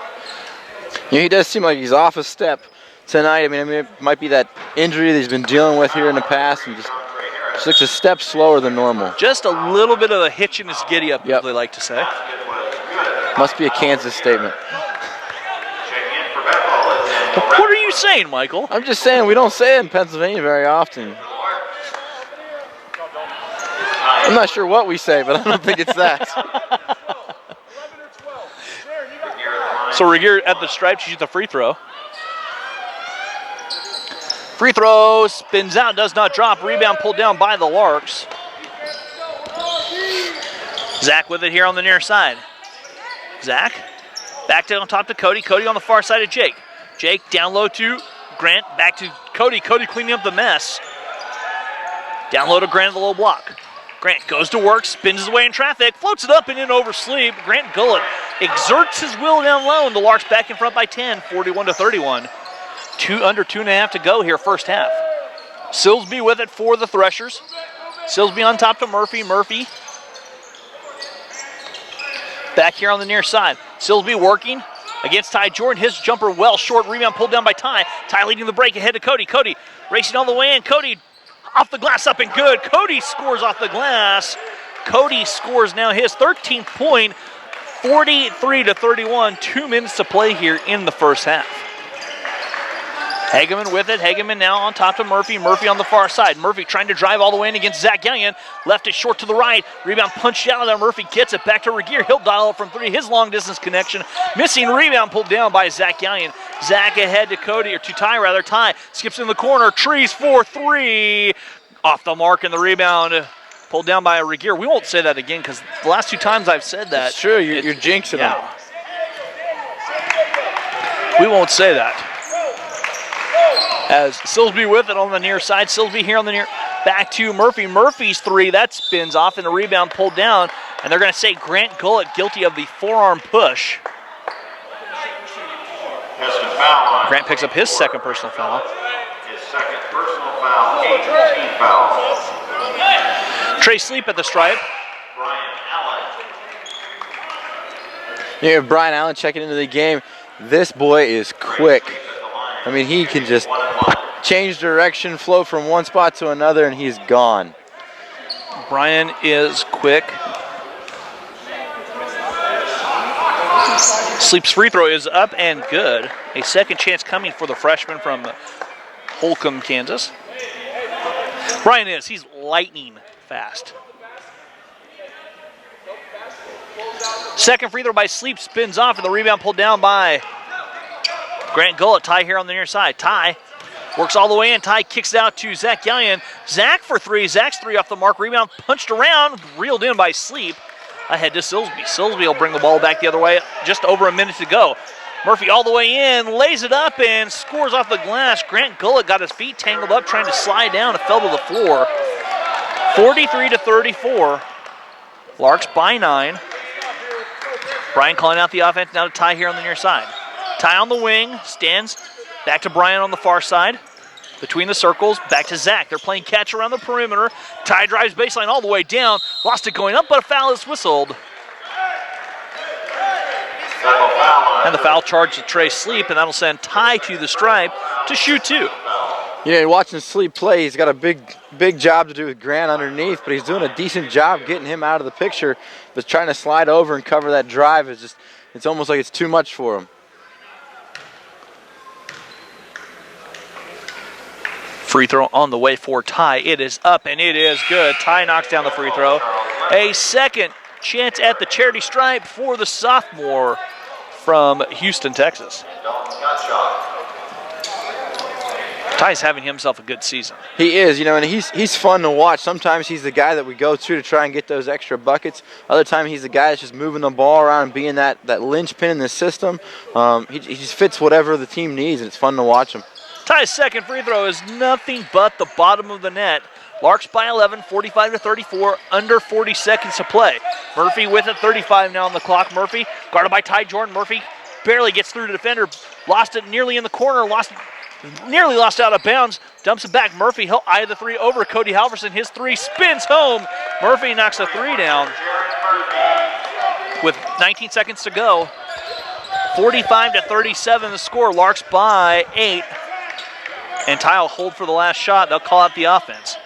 S2: Yeah, he does seem like he's off a step tonight. I mean, it might be that injury that he's been dealing with here in the past, and just looks a step slower than normal.
S1: Just a little bit of a hitch in his giddy-up,
S2: Yep.
S1: as they like to say.
S2: Must be a Kansas statement.
S1: What are you saying, Michael?
S2: I'm just saying we don't say it in Pennsylvania very often. I'm not sure what we say, but I don't think it's that.
S1: So Regier at the stripe, shoots the free throw. Free throw spins out, does not drop. Rebound pulled down by the Larks. Zach with it here on the near side. Zach back down on top to Cody. Cody on the far side of Jake. Jake down low to Grant. Back to Cody. Cody cleaning up the mess. Down low to Grant at the low block. Grant goes to work, spins his way in traffic, floats it up and in over Sleep. Grant Gullett exerts his will down low, and the Larks back in front by 10, 41-31. Under 2.5 to go here, first half. Silsby with it for the Threshers. Silsby on top to Murphy. Murphy back here on the near side. Silsby working against Ty Jordan. His jumper well short. Rebound pulled down by Ty. Ty leading the break ahead to Cody. Cody racing all the way in. Cody off the glass, up and good. Cody scores off the glass. Cody scores now his 13th point, 43-31. 2 minutes to play here in the first half. Hageman with it. Hageman now on top to Murphy. Murphy on the far side. Murphy trying to drive all the way in against Zach Gallion. Left it short to the right. Rebound punched out of there. Murphy gets it back to Regier. He'll dial it from three. His long distance connection. Missing rebound pulled down by Zach Gallion. Zach ahead to Cody, or to Ty rather. Ty skips in the corner. Trees for three. Off the mark, and the rebound pulled down by Regier. We won't say that again because the last 2 times I've said that.
S2: It's true. You're jinxing
S1: yeah.
S2: him.
S1: We won't say that. As Silsby with it on the near side. Silsby here on the near. Back to Murphy. Murphy's three. That spins off, and the rebound pulled down. And they're going to say Grant Gullett guilty of the forearm push. Grant picks up his second personal foul.
S3: His second personal foul, 18 foul.
S1: Trey Sleep at the stripe.
S3: Brian Allen.
S2: You have Brian Allen checking into the game. This boy is quick. I mean, he can just change direction, flow from one spot to another, and he's gone.
S1: Brian is quick. Sleep's free throw is up and good. A second chance coming for the freshman from Holcomb, Kansas. Brian he's lightning fast. Second free throw by Sleep spins off, and the rebound pulled down by Grant Gullett. Ty here on the near side. Ty works all the way in. Ty kicks it out to Zach Gallion. Zach for three. Zach's three off the mark. Rebound punched around, reeled in by Sleep. Ahead to Silsby. Silsby will bring the ball back the other way. Just over a minute to go. Murphy all the way in, lays it up, and scores off the glass. Grant Gullett got his feet tangled up trying to slide down and fell to the floor. 43-34. Larks by 9. Brian calling out the offense now to Ty here on the near side. Ty on the wing, stands back to Brian on the far side. Between the circles, back to Zach. They're playing catch around the perimeter. Ty drives baseline all the way down. Lost it going up, but a foul is whistled. And the foul charge to Trey Sleep, and that'll send Ty to the stripe to shoot two.
S2: You know, watching Sleep play, he's got a big job to do with Grant underneath, but he's doing a decent job getting him out of the picture. But trying to slide over and cover that drive is just, it's almost like it's too much for him.
S1: Free throw on the way for Ty. It is up, and it is good. Ty knocks down the free throw. A second chance at the charity stripe for the sophomore from Houston, Texas. Ty's having himself a good season.
S2: He is, you know, and he's fun to watch. Sometimes he's the guy that we go to try and get those extra buckets. Other time he's the guy that's just moving the ball around and being that linchpin in the system. He just fits whatever the team needs, and it's fun to watch him.
S1: Ty's second free throw is nothing but the bottom of the net. Larks by 11, 45-34, under 40 seconds to play. Murphy with it, 35 now on the clock. Murphy guarded by Ty Jordan. Murphy barely gets through the defender, lost it nearly in the corner, nearly lost out of bounds, dumps it back. Murphy, he'll eye the three over Cody Halverson. His three spins home. Murphy knocks a three down with 19 seconds to go. 45-37 the score. Larks by 8. And Ty will hold for the last shot. They'll call out the offense.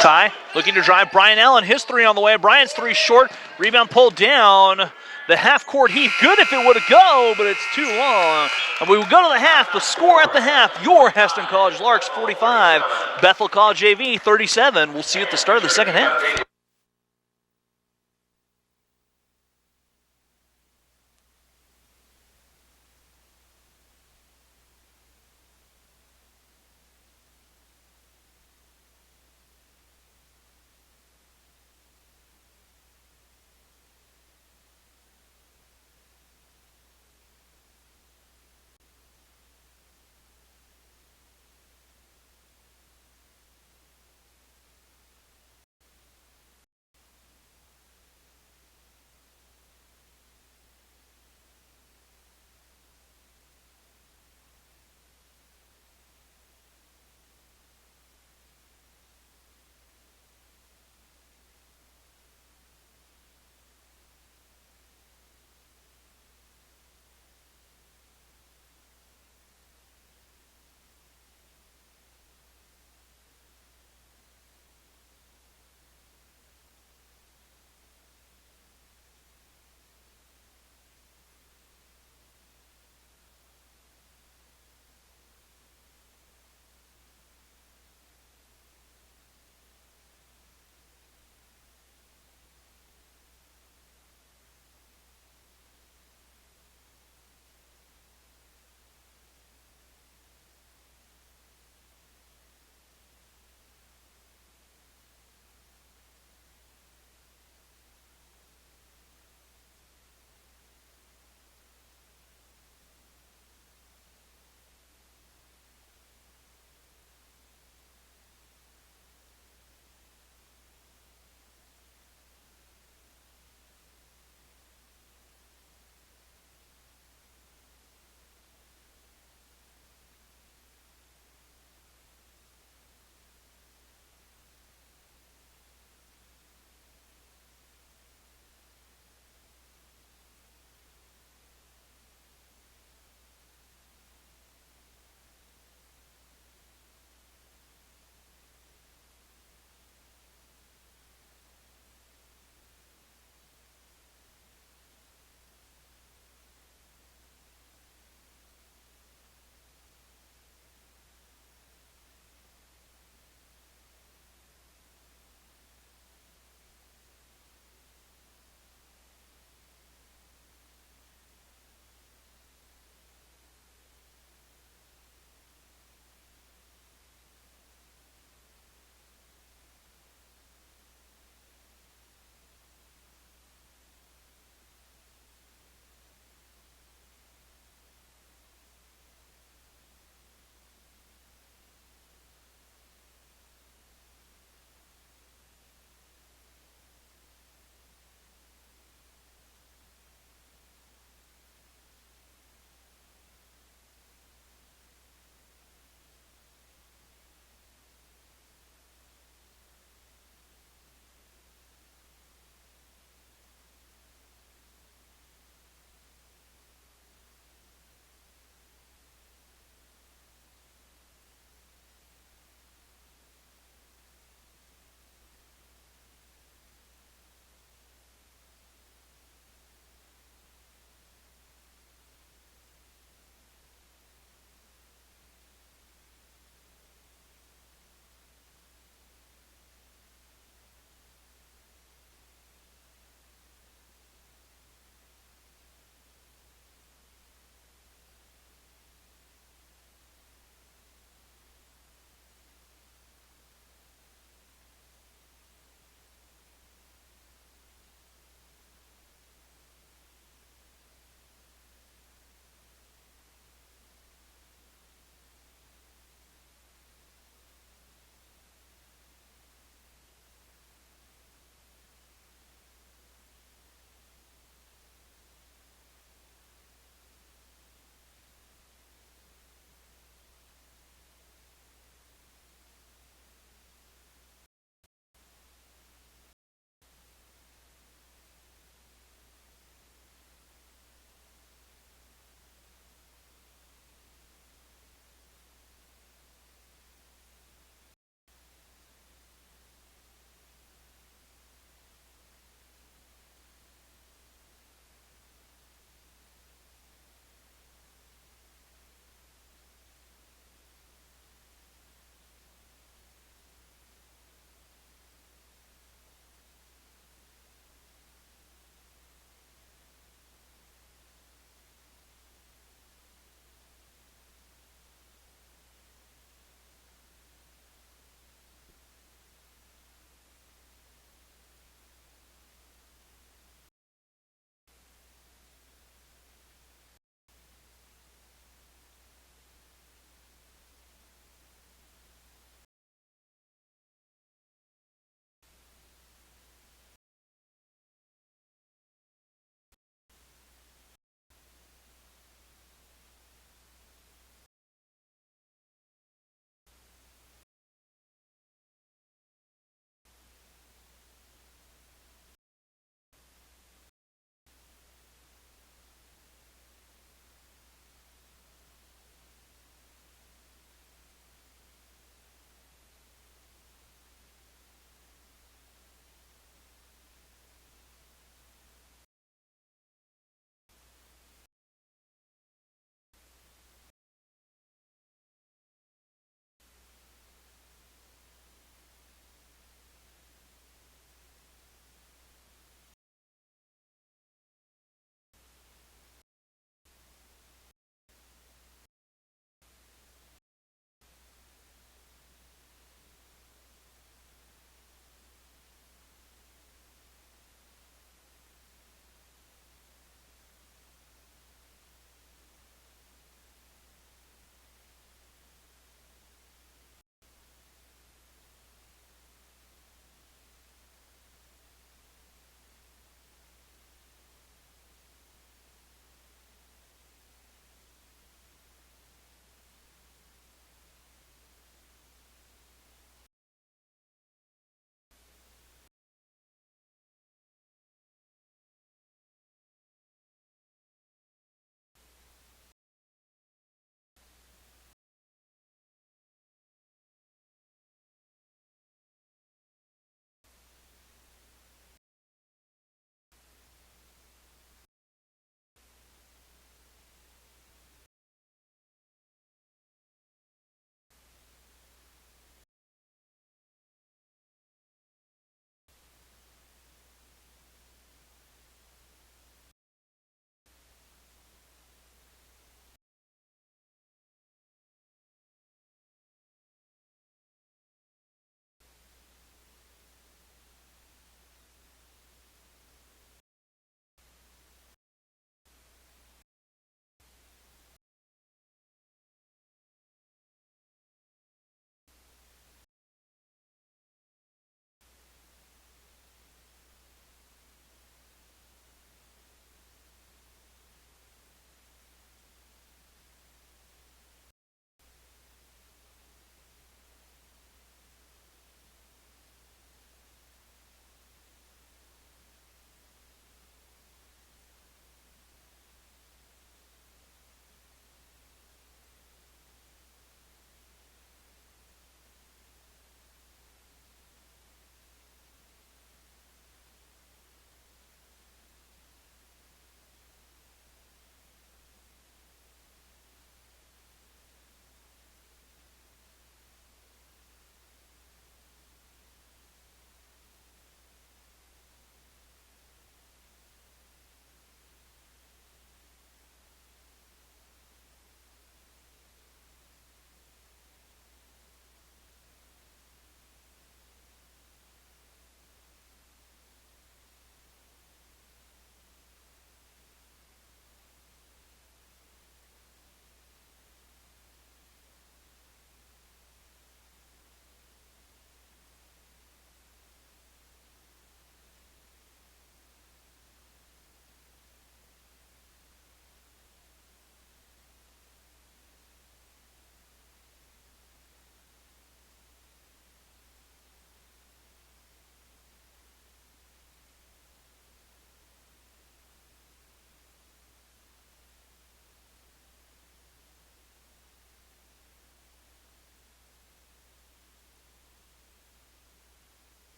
S1: Ty looking to drive. Brian Allen, his three on the way. Brian's three short. Rebound pulled down. The half-court heave. Good if it would have go, but it's too long. And we will go to the half. The score at the half, your Hesston College Larks 45, Bethel College JV 37. We'll see you at the start of the second half.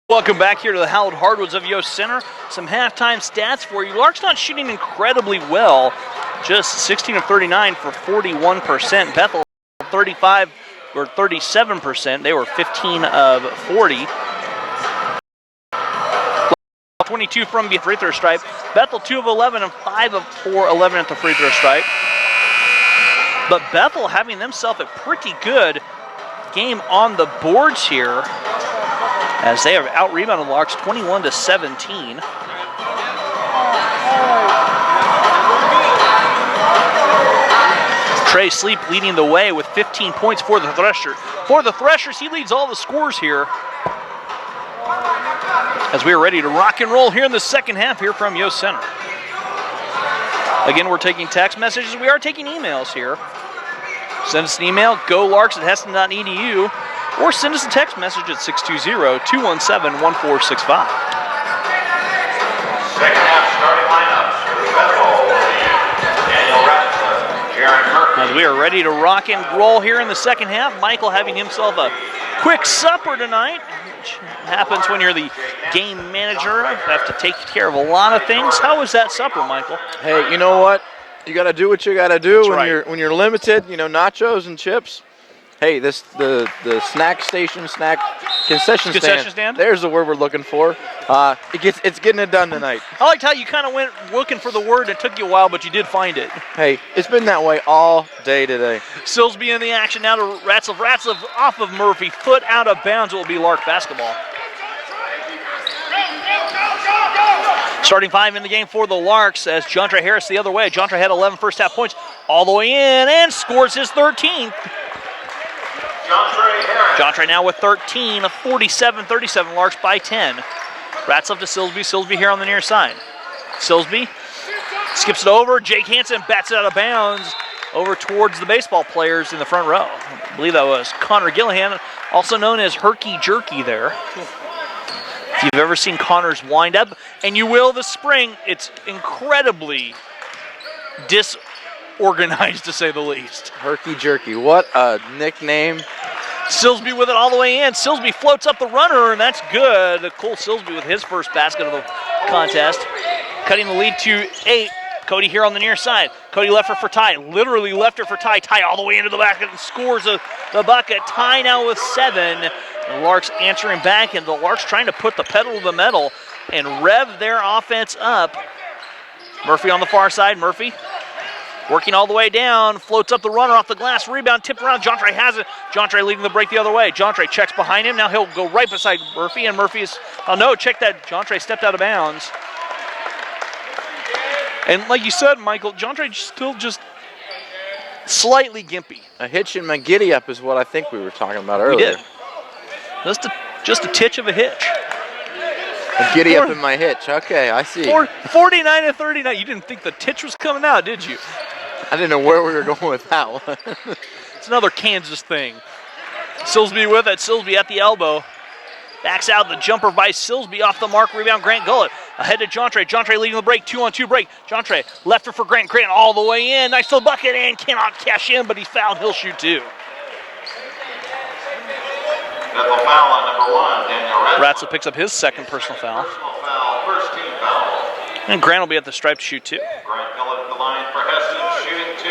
S1: Welcome back here to the hallowed hardwoods of Yost Center. Some halftime stats for you. Lark's not shooting incredibly well, just 16 of 39 for 41%. Bethel 35 or 37%. They were 15 of 40. 22 from the free throw stripe. Bethel 2 of 11 and 5 of 4, 11 at the free throw stripe. But Bethel having themselves a pretty good game on the boards here, as they have out-rebounded Larks 21-17. Trey Sleep leading the way with 15 points for the Threshers. For the Threshers, he leads all the scores here, as we are ready to rock and roll here in the second half here from Yost Center. Again, we're taking text messages. We are taking emails here. Send us an email, golarks@heston.edu. or send us a text message at 620-217-1465.
S3: Second half starting lineups for Bethel, Daniel Ratcliffe, Jaron Murphy.
S1: As we are ready to rock and roll here in the second half, Michael having himself a quick supper tonight, which happens when you're the game manager. You have to take care of a lot of things. How was that supper, Michael?
S2: Hey, you know what? You got to do what you got to do when you're limited. You know, nachos and chips. Hey, the snack station, concession stand. There's the word we're looking for. It's getting it done tonight.
S1: I liked how you kind of went looking for the word. It took you a while, but you did find it.
S2: Hey, it's been that way all day today.
S1: Silsby in the action now to Ratcliffe. Ratcliffe off of Murphy, foot out of bounds. It will be Lark basketball. Starting five in the game for the Larks as Jontre Harris the other way. Jontre had 11 first half points all the way in and scores his 13th. Jontre now with 13, a 47-37, Larks by 10. Ratcliffe to Silsby, Silsby here on the near side. Silsby skips it over, Jake Hansen bats it out of bounds over towards the baseball players in the front row. I believe that was Connor Gillihan, also known as Herky Jerky there. If you've ever seen Connor's wind up, and you will this spring, it's incredibly disorganized to say the least.
S2: Herky Jerky, what a nickname.
S1: Silsby with it all the way in. Silsby floats up the runner, and that's good. Cole Silsby with his first basket of the contest. Cutting the lead to 8. Cody here on the near side. Cody left her for Ty. Literally left her for Ty. Ty all the way into the basket and scores the bucket. Ty now with 7. The Larks answering back, and the Larks trying to put the pedal to the metal and rev their offense up. Murphy on the far side. Murphy working all the way down, floats up the runner off the glass, rebound, tipped around. Jontre has it. Jontre leading the break the other way. Jontre checks behind him. Now he'll go right beside Murphy, and Murphy is, oh no, check that. Jontre stepped out of bounds. And like you said, Michael, Jontre still just slightly gimpy.
S2: A hitch in my giddy up is what I think we were talking about earlier.
S1: We did. Just a titch of a hitch.
S2: A giddy up in my hitch. Okay, I see.
S1: 49-39. You didn't think the titch was coming out, did you?
S2: I didn't know where we were going with that one.
S1: It's another Kansas thing. Silsby with it. Silsby at the elbow. Backs out the jumper by Silsby off the mark. Rebound, Grant Gullett. Ahead to Jontre. Jontre leading the break. 2-on-2 break. Jontre left her for Grant. Grant all the way in. Nice little bucket and cannot cash in, but he's fouled. He'll shoot 2.
S3: Bethel foul on number 1, Daniel Ratcliffe.
S1: Ratcliffe picks up his second personal foul.
S3: Personal foul, first team foul.
S1: And Grant will be at the stripe to shoot 2.
S3: Grant Gullett at the line for Heston, shooting 2.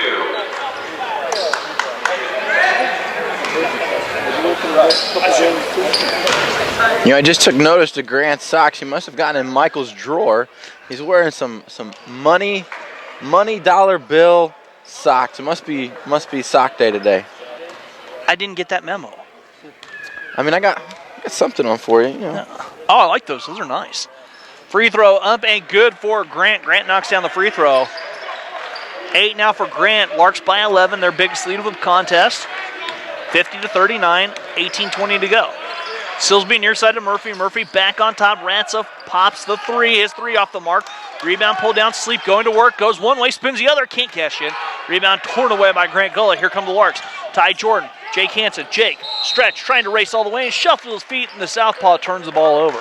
S2: You know, I just took notice to Grant's socks. He must have gotten in Michael's drawer. He's wearing some money dollar bill socks. It must be sock day today.
S1: I didn't get that memo.
S2: I mean, I got something on for you. You know.
S1: Oh, I like those. Those are nice. Free throw up and good for Grant. Grant knocks down the free throw. 8 now for Grant. Larks by 11, their biggest lead of the contest. 50-39, 18-20 to go. Silsby near side to Murphy. Murphy back on top. Ratcliffe pops the 3. His 3 off the mark. Rebound pulled down. Sleep going to work. Goes one way, spins the other. Can't cash in. Rebound torn away by Grant Gullett. Here come the Larks. Ty Jordan. Jake Hansen. Jake stretch, trying to race all the way and shuffles his feet, and the southpaw turns the ball over.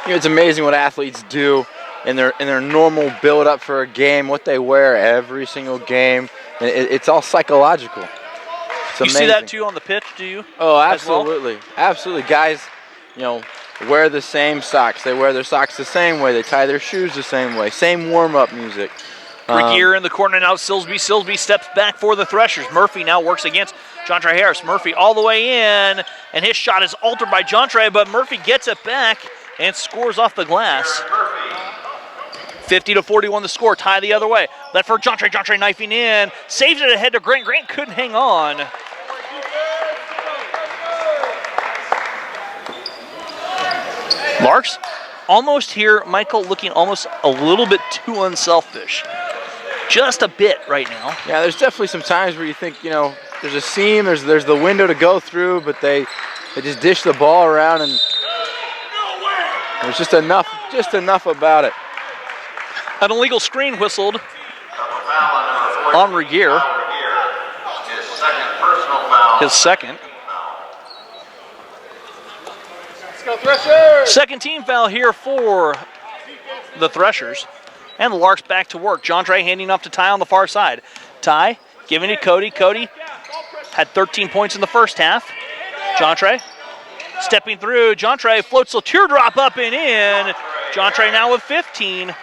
S2: You know, it's amazing what athletes do in their normal build-up for a game, what they wear every single game. It's all psychological. It's
S1: you
S2: amazing.
S1: see that too on the pitch, do you?
S2: Oh, absolutely.
S1: Well?
S2: Absolutely. Guys, you know, wear the same socks. They wear their socks the same way. They tie their shoes the same way. Same warm-up music.
S1: Regier in the corner now. Silsby. Silsby steps back for the Threshers. Murphy now works against Jontre Harris. Murphy all the way in, and his shot is altered by Jontre, but Murphy gets it back and scores off the glass. 50-41 the score. Tie the other way. Left for Jontre. Jontre knifing in. Saves it ahead to Grant. Grant couldn't hang on. Larks almost here. Michael looking almost a little bit too unselfish. Just a bit right now.
S2: Yeah, there's definitely some times where you think, you know, there's a seam, there's the window to go through, but they just dish the ball around, and there's just enough about it.
S1: An illegal screen whistled on Regier. His second.
S4: Let's go, Threshers!
S1: Second team foul here for the Threshers. And the Larks back to work. Jontre handing off to Ty on the far side. Ty giving it to Cody. Cody had 13 points in the first half. Jontre stepping through. Jontre floats a teardrop up and in. Jontre now with 15.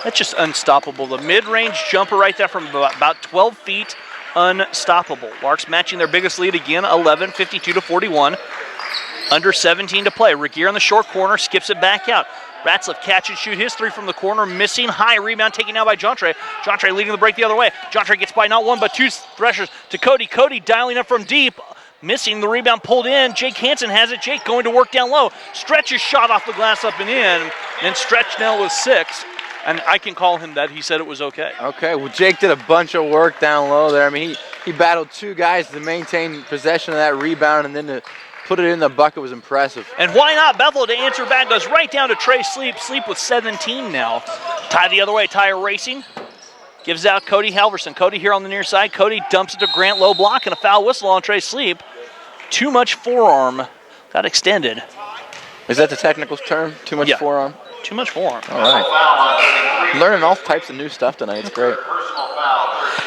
S1: That's just unstoppable. The mid-range jumper right there from about 12 feet. Unstoppable. Larks matching their biggest lead again, 11, 52-41. Under 17 to play. Regier in the short corner, skips it back out. Ratzlaff catch and shoot his three from the corner, missing. High rebound taken out by Jontre. Jontre leading the break the other way. Jontre gets by not one but two Threshers to Cody. Cody dialing up from deep, missing. The rebound pulled in. Jake Hansen has it. Jake going to work down low. Stretch's shot off the glass up and in. And Stretch now with 6. And I can call him that. He said it was okay.
S2: Okay, well, Jake did a bunch of work down low there. I mean, he battled two guys to maintain possession of that rebound, and then to put it in the bucket was impressive.
S1: And why not? Bethel to answer back goes right down to Trey Sleep. Sleep with 17 now. Ty the other way. Ty racing. Gives out Cody Halverson. Cody here on the near side. Cody dumps it to Grant. Low block and a foul whistle on Trey Sleep. Too much forearm. Got extended.
S2: Is that the technical term? Too much forearm?
S1: Too much forearm.
S2: All right. Learning all types of new stuff tonight. It's great.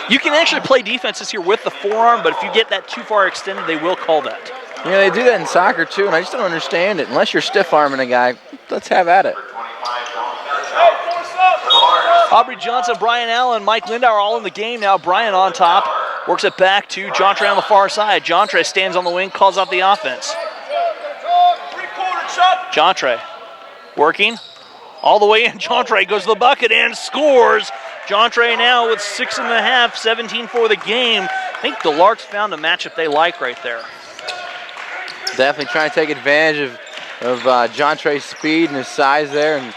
S1: You can actually play defenses here with the forearm, but if you get that too far extended, they will call that.
S2: Yeah, they do that in soccer too, and I just don't understand it. Unless you're stiff-arming a guy, let's have at it.
S1: Aubrey Johnson, Brian Allen, Mike Lindauer all in the game now. Brian on top. Works it back to Jontre on the far side. Jontre stands on the wing, calls out the offense. Jontre working all the way in. Jontre goes to the bucket and scores. Jontre now with 6.5, 17 for the game. I think the Larks found a matchup they like right there.
S2: Definitely trying to take advantage of Jontre's speed and his size there, and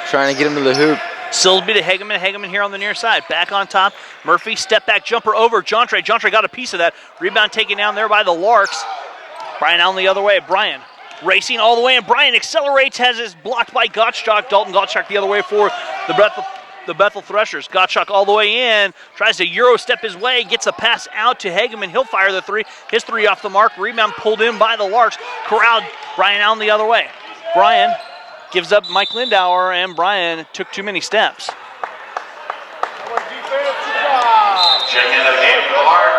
S2: trying to get him to the hoop.
S1: Silsby to Hageman. Hageman here on the near side. Back on top. Murphy, step back jumper over Jontre. Jontre got a piece of that. Rebound taken down there by the Larks. Brian Allen the other way. Brian racing all the way, and Brian accelerates, has his blocked by Gottschalk. Dalton Gottschalk the other way for the Bethel Threshers. Gottschalk all the way in, tries to Euro step his way, gets a pass out to Hageman. He'll fire the three. His three off the mark. Rebound pulled in by the Larks. Corralled. Brian Allen the other way. Brian gives up Mike Lindauer, and Brian took too many steps.
S3: Checking into the game for the Larks.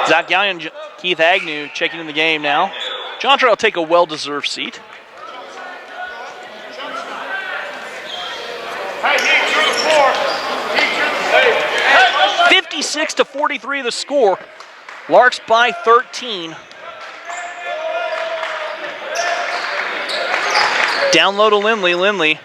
S1: Zach Gallion, Keith Agnew checking in the game now. Jontre will take a well-deserved seat.
S4: Hey, heat through the floor. Heat through the
S1: 56-43 the score. Larks by 13. Down low to Lindley. Lindley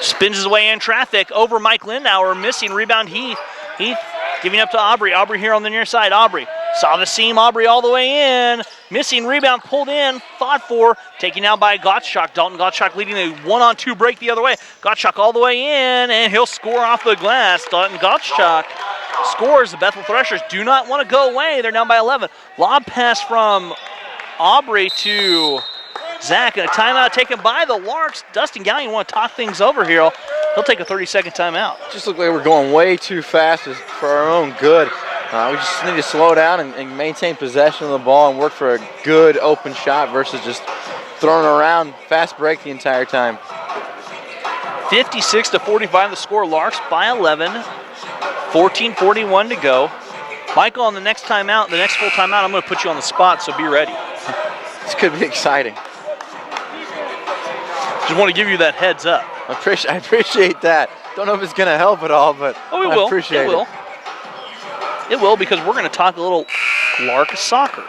S1: spins his way in traffic over Mike Lindauer, missing. Rebound Heath. Heath giving up to Aubrey. Aubrey here on the near side. Aubrey saw the seam. Aubrey all the way in. Missing rebound, pulled in, fought for, taken out by Gottschalk. Dalton Gottschalk leading a 1-on-2 break the other way. Gottschalk all the way in, and he'll score off the glass. Dalton Gottschalk scores. The Bethel Threshers do not want to go away. They're down by 11. Lob pass from Aubrey to Zach, and a timeout taken by the Larks. Dustin Gallion want to talk things over here. He'll take a 30-second timeout.
S2: Just look like we're going way too fast for our own good. We just need to slow down and maintain possession of the ball and work for a good open shot versus just throwing around fast break the entire time.
S1: 56-45 the score. Larks by 11. 14:41 to go. Michael, on the next timeout, the next full timeout, I'm going to put you on the spot, so be ready.
S2: This could be exciting.
S1: Just want to give you that heads up.
S2: I appreciate that. Don't know if it's going to help at all, but
S1: Oh, it
S2: I
S1: will.
S2: appreciate
S1: It will. It will, because we're going to talk a little Lark soccer.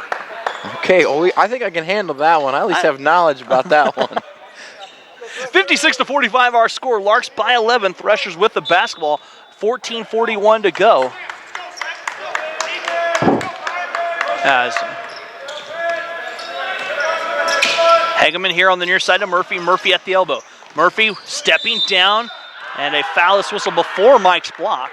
S2: Okay, well, I think I can handle that one. I at least have knowledge about that one.
S1: 56-45 our score. Larks by 11. Threshers with the basketball. 14:41 to go. As Hageman here on the near side of Murphy. Murphy at the elbow. Murphy stepping down, and a foul is whistled before Mike's block.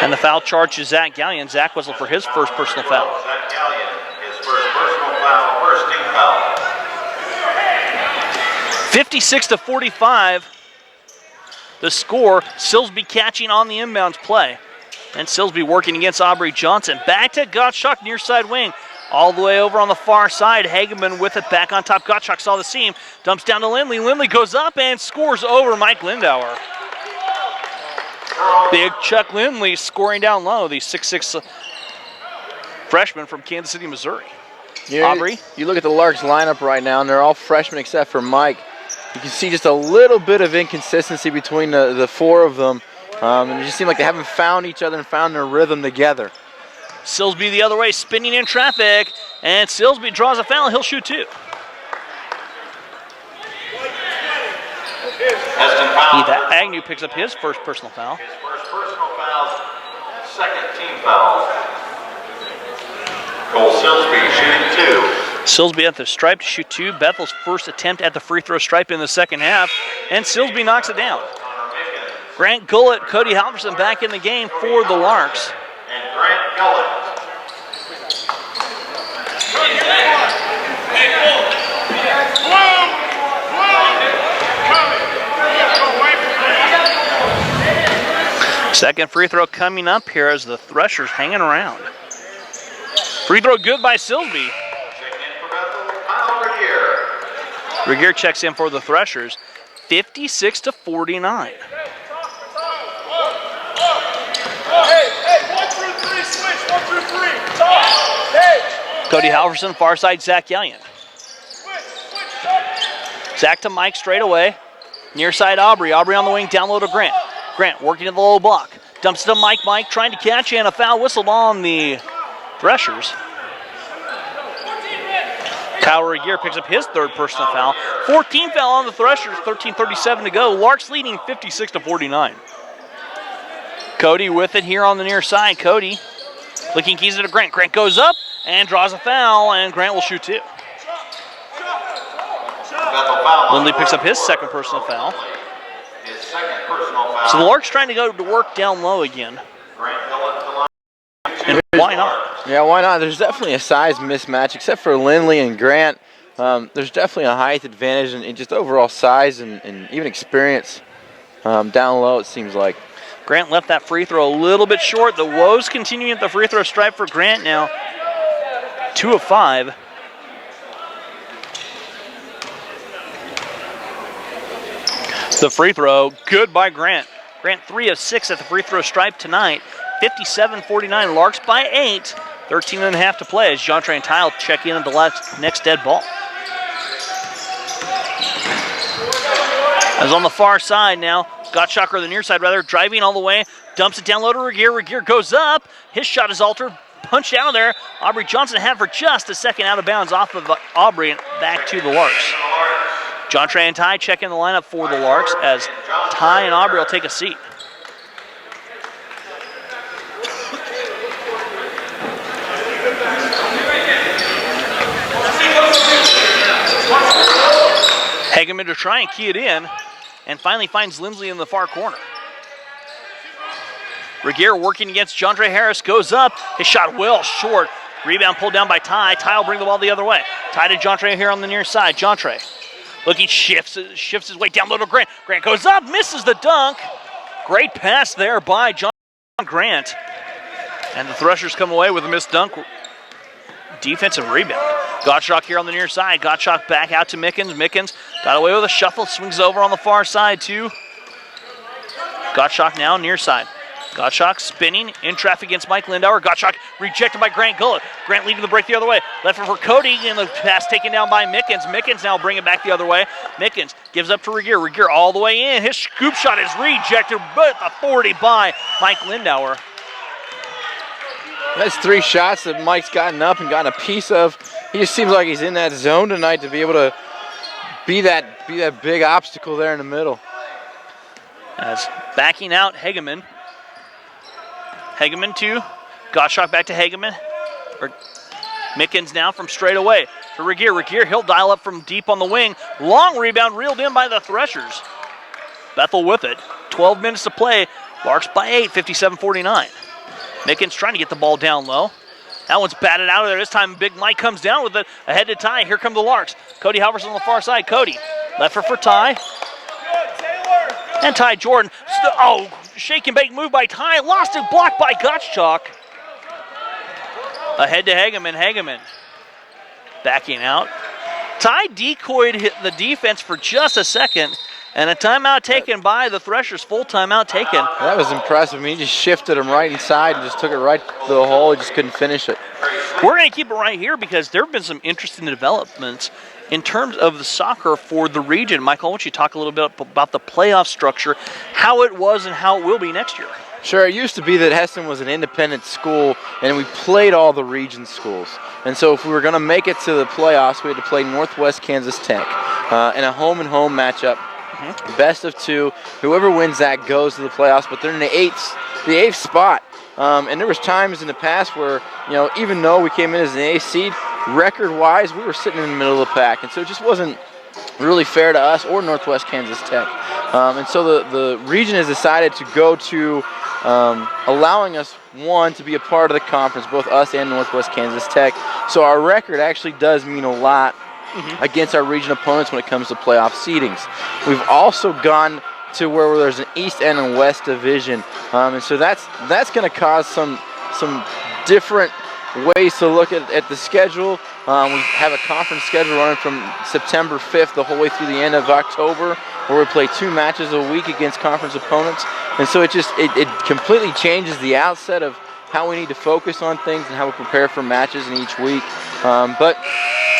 S1: And the foul charge is Zach Gallion. Zach whistled for his first personal foul.
S3: Zach Gallion, his first personal foul, first team foul.
S1: 56-45. The score, Silsby catching on the inbounds play. And Silsby working against Aubrey Johnson. Back to Gottschalk, near side wing. All the way over on the far side. Hageman with it back on top. Gottschalk saw the seam. Dumps down to Lindley. Lindley goes up and scores over Mike Lindauer. Big Chuck Lindley scoring down low. The 6'6" freshman from Kansas City, Missouri. Aubrey?
S2: You look at the Larks lineup right now, and they're all freshmen except for Mike. You can see just a little bit of inconsistency between the four of them. And it just seems like they haven't found each other and found their rhythm together.
S1: Silsby the other way, spinning in traffic. And Silsby draws a foul. He'll shoot two. Agnew picks up his first personal foul.
S3: His first personal foul, second team foul. Cole Silsby shooting two.
S1: Silsby at the stripe to shoot two. Bethel's first attempt at the free throw stripe in the second half. And Silsby knocks it down. Grant Gullett, Cody Halverson back in the game for the Larks.
S3: And Grant Gullett.
S1: Second free throw coming up here as the Threshers hanging around. Free throw good by Silsby. Regier checks in for the Threshers. 56-49.
S4: Hey, 1 through 3, switch, 1 through 3. Hey.
S1: Cody Halverson, far side, Zach Gallion. Zach to Mike straight away. Near side, Aubrey. Aubrey on the wing, down low to Grant. Grant working at the low block. Dumps it to Mike. Mike trying to catch, and a foul whistled on the Threshers. Kyle Regier picks up his third personal foul. 14 foul on the Threshers, 13:37 to go. Larks leading 56-49. Cody with it here on the near side. Cody looking keys it to Grant. Grant goes up and draws a foul, and Grant will shoot two. Lindley picks up his second personal foul.
S3: His second personal foul.
S1: So the Larks trying to go to work down low again. And why not?
S2: Yeah, why not? There's definitely a size mismatch, except for Lindley and Grant. There's definitely a height advantage and just overall size and even experience down low, it seems like.
S1: Grant left that free throw a little bit short. The woes continuing at the free throw stripe for Grant now. 2 of 5. The free throw, good by Grant. Grant 3 of 6 at the free throw stripe tonight. 57-49, Larks by 8. 13 and a half to play as Jontre and Tile check in at the next dead ball. As on the far side now, Gottschalk, or the near side rather, driving all the way, dumps it down low to Regier. Regier goes up. His shot is altered, punched out of there. Aubrey Johnson had for just a second out of bounds off of Aubrey and back to the Larks. Jontre and Ty check in the lineup for the Larks as Ty and Aubrey will take a seat. Hageman to try and key it in, and finally finds Lindley in the far corner. Regier working against Jondre Harris, goes up. His shot well short. Rebound pulled down by Ty. Ty will bring the ball the other way. Ty to Jondre here on the near side. Jondre looking, shifts his way down low to Grant. Grant goes up, misses the dunk. Great pass there by John Grant. And the Threshers come away with a missed dunk. Defensive rebound. Gottschalk here on the near side. Gottschalk back out to Mickens. Mickens got away with a shuffle, swings over on the far side to Gottschalk now near side. Gottschalk spinning in traffic against Mike Lindauer. Gottschalk rejected by Grant Gullett. Grant leading the break the other way. Left for Cody, and the pass taken down by Mickens. Mickens now bring it back the other way. Mickens gives up to Regier. Regier all the way in. His scoop shot is rejected, but authority by Mike Lindauer.
S2: That's 3 shots that Mike's gotten up and gotten a piece of. He just seems like he's in that zone tonight to be able to be that big obstacle there in the middle.
S1: As backing out Hageman. Hageman to Gottschalk, back to Hageman. Mickens now from straight away to Regier. Regier, he'll dial up from deep on the wing. Long rebound reeled in by the Threshers. Bethel with it. 12 minutes to play. Larks by 8, 57-49. Mickens trying to get the ball down low. That one's batted out of there. This time Big Mike comes down with it. Ahead to Ty. Here come the Larks. Cody Halverson on the far side. Cody left for Ty. And Ty Jordan. Shake and bake move by Ty. Lost it, blocked by Gottschalk. Ahead to Hageman. Hageman backing out. Ty decoyed the defense for just a second. And a timeout taken by the Threshers. Full timeout taken.
S2: That was impressive. I mean, he just shifted him right inside and just took it right to the hole. He just couldn't finish it.
S1: We're going to keep it right here because there have been some interesting developments in terms of the soccer for the region. Michael, I want you to talk a little bit about the playoff structure, how it was and how it will be next year.
S2: Sure, it used to be that Heston was an independent school, and we played all the region schools. And so if we were going to make it to the playoffs, we had to play Northwest Kansas Tech in a home-and-home matchup. Best of 2. Whoever wins that goes to the playoffs, but they're in the eighth spot. And there was times in the past where, even though we came in as an 8th seed, record-wise, we were sitting in the middle of the pack. And so it just wasn't really fair to us or Northwest Kansas Tech. And so the region has decided to go to allowing us, one, to be a part of the conference, both us and Northwest Kansas Tech. So our record actually does mean a lot against our region opponents when it comes to playoff seedings. We've also gone to where there's an East and a West division, and so that's going to cause some different ways to look at the schedule. We have a conference schedule running from September 5th the whole way through the end of October, where we play 2 matches a week against conference opponents, and so it completely changes the outset of how we need to focus on things and how we prepare for matches in each week. But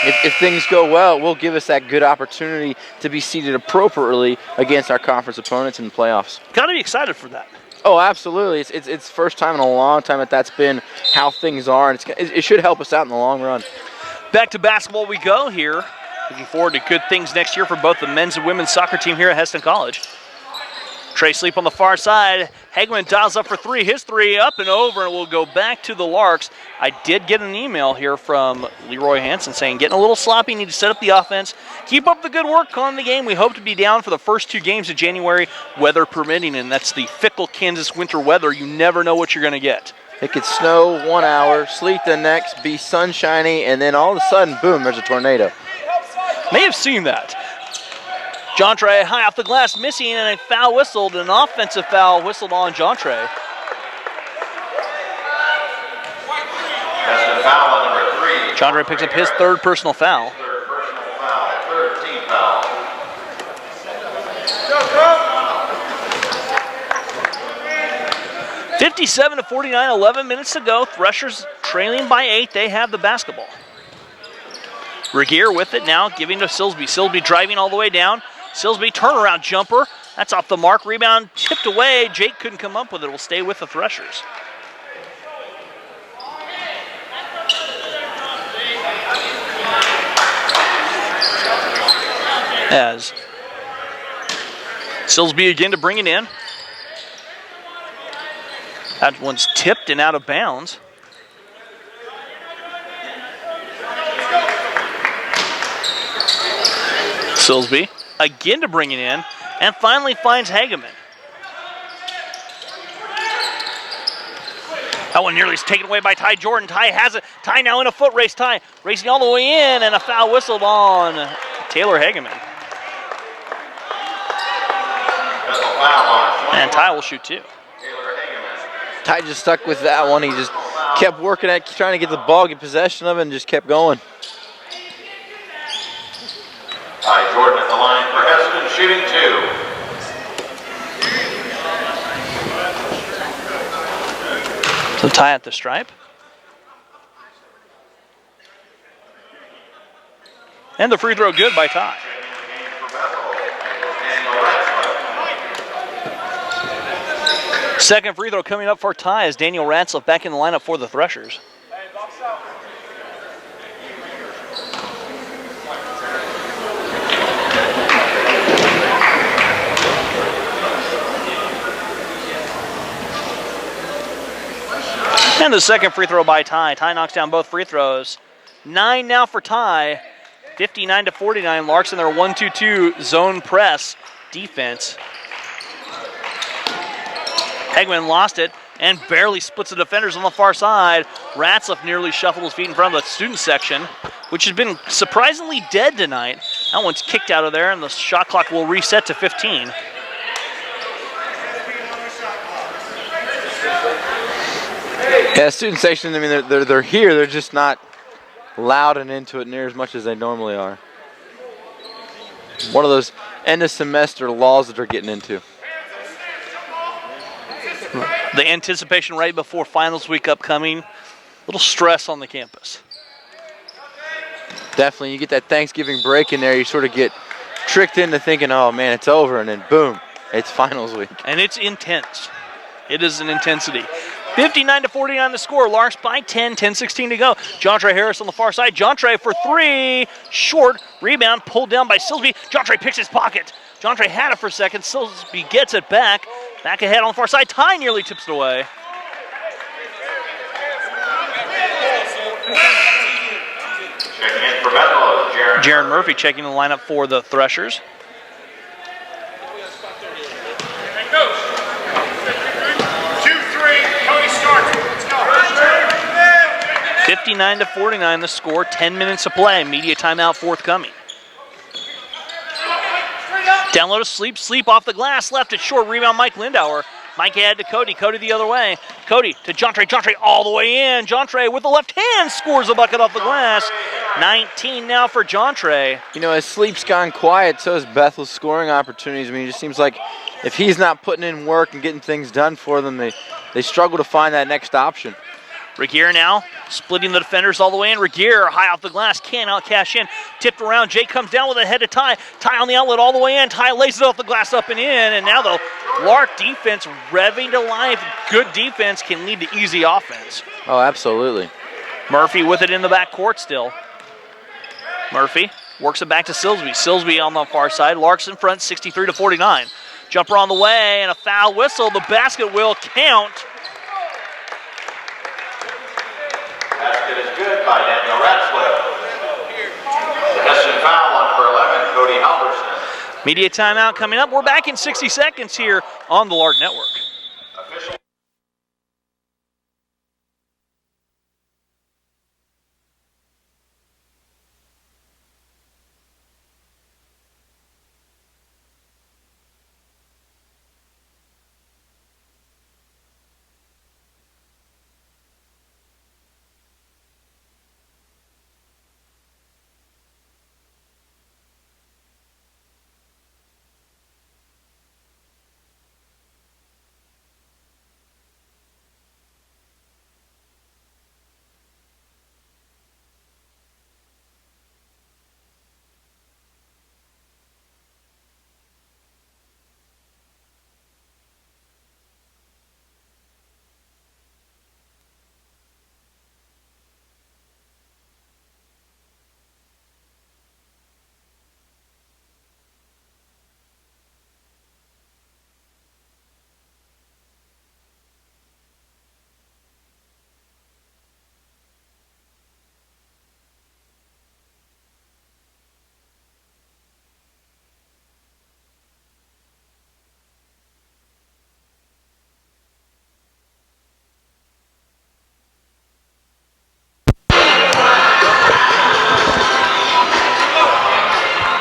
S2: if things go well, it will give us that good opportunity to be seated appropriately against our conference opponents in the playoffs.
S1: Got to be excited for that.
S2: Oh, absolutely. It's first time in a long time that's been how things are, and it should help us out in the long run.
S1: Back to basketball we go here. Looking forward to good things next year for both the men's and women's soccer team here at Heston College. Trey Sleep on the far side. Hageman dials up for 3. His 3 up and over, and we'll go back to the Larks. I did get an email here from Leroy Hansen saying, getting a little sloppy, need to set up the offense. Keep up the good work on the game. We hope to be down for the first 2 games of January, weather permitting, and that's the fickle Kansas winter weather. You never know what you're going to get.
S2: It could snow 1 hour, sleet the next, be sunshiny, and then all of a sudden, boom, there's a tornado.
S1: May have seen that. John Trey high off the glass, missing, and a foul whistled, an offensive foul whistled on John Trey.
S3: That's the foul on number 3.
S1: John Trey picks up his 3rd personal foul.
S3: 3rd personal foul, 3rd team foul.
S1: 57-49, 11 minutes to go. Threshers trailing by 8. They have the basketball. Regier with it now, giving to Silsby. Silsby driving all the way down. Silsby turnaround jumper. That's off the mark. Rebound tipped away. Jake couldn't come up with it. Will stay with the Threshers. As Silsby again to bring it in. That one's tipped and out of bounds. Silsby again to bring it in, and finally finds Hageman. That one nearly is taken away by Ty Jordan. Ty has it. Ty now in a foot race. Ty racing all the way in, and a foul whistled on Taylor Hageman. And Ty will shoot 2.
S2: Ty just stuck with that one. He just kept working at trying to get the ball, get possession of it, and just kept going.
S3: Ty Jordan at the line for Heston, shooting 2.
S1: Ty at the stripe. And the free throw good by Ty. Second free throw coming up for Ty as Daniel Ratzliff back in the lineup for the Threshers. And the second free throw by Ty. Ty knocks down both free throws. 9 now for Ty. 59-49. Larks in their 1-2-2 zone press defense. Hegman lost it and barely splits the defenders on the far side. Ratzliff nearly shuffled his feet in front of the student section, which has been surprisingly dead tonight. That one's kicked out of there, and the shot clock will reset to 15.
S2: Yeah, student section, I mean, they're here. They're just not loud and into it near as much as they normally are. One of those end of semester laws that they're getting into.
S1: The anticipation right before finals week upcoming. Little stress on the campus.
S2: Definitely, you get that Thanksgiving break in there, you sort of get tricked into thinking, oh man, it's over, and then boom, it's finals week.
S1: And it's intense. It is an intensity. 59-49 the score. Larks by 10, 10-16 to go. Jontre Harris on the far side. Jontre for three. Short. Rebound pulled down by Silsby. Jontre picks his pocket. Jontre had it for a second. Silsby gets it back. Back ahead on the far side. Ty nearly tips it away.
S3: Checking in for Bethel,
S1: Jaron Murphy checking the lineup for the Threshers. 59-49 the score, 10 minutes to play. Media timeout forthcoming. Down low to Sleep off the glass, left it short, rebound Mike Lindauer. Mike ahead to Cody the other way. Cody to Jontre all the way in. Jontre with the left hand scores a bucket off the glass. 19 now for Jontre.
S2: You know, as Sleep's gone quiet, so has Bethel's scoring opportunities. I mean, it just seems like if he's not putting in work and getting things done for them, they struggle to find that next option.
S1: Regier now splitting the defenders all the way in. Regier high off the glass, can't out cash in. Tipped around, Jake comes down with a head to Ty. Ty on the outlet all the way in. Ty lays it off the glass up and in. And now the Lark defense revving to life. Good defense can lead to easy offense.
S2: Oh, absolutely.
S1: Murphy with it in the back court still. Murphy works it back to Silsby. Silsby on the far side. Larks in front, 63-49. Jumper on the way and a foul whistle. The basket will count.
S3: Basket is good by Daniel Ratzliff. Possession foul on number 11, Cody Halverson.
S1: Media timeout coming up. We're back in 60 seconds here on the Lark Network.
S3: Official.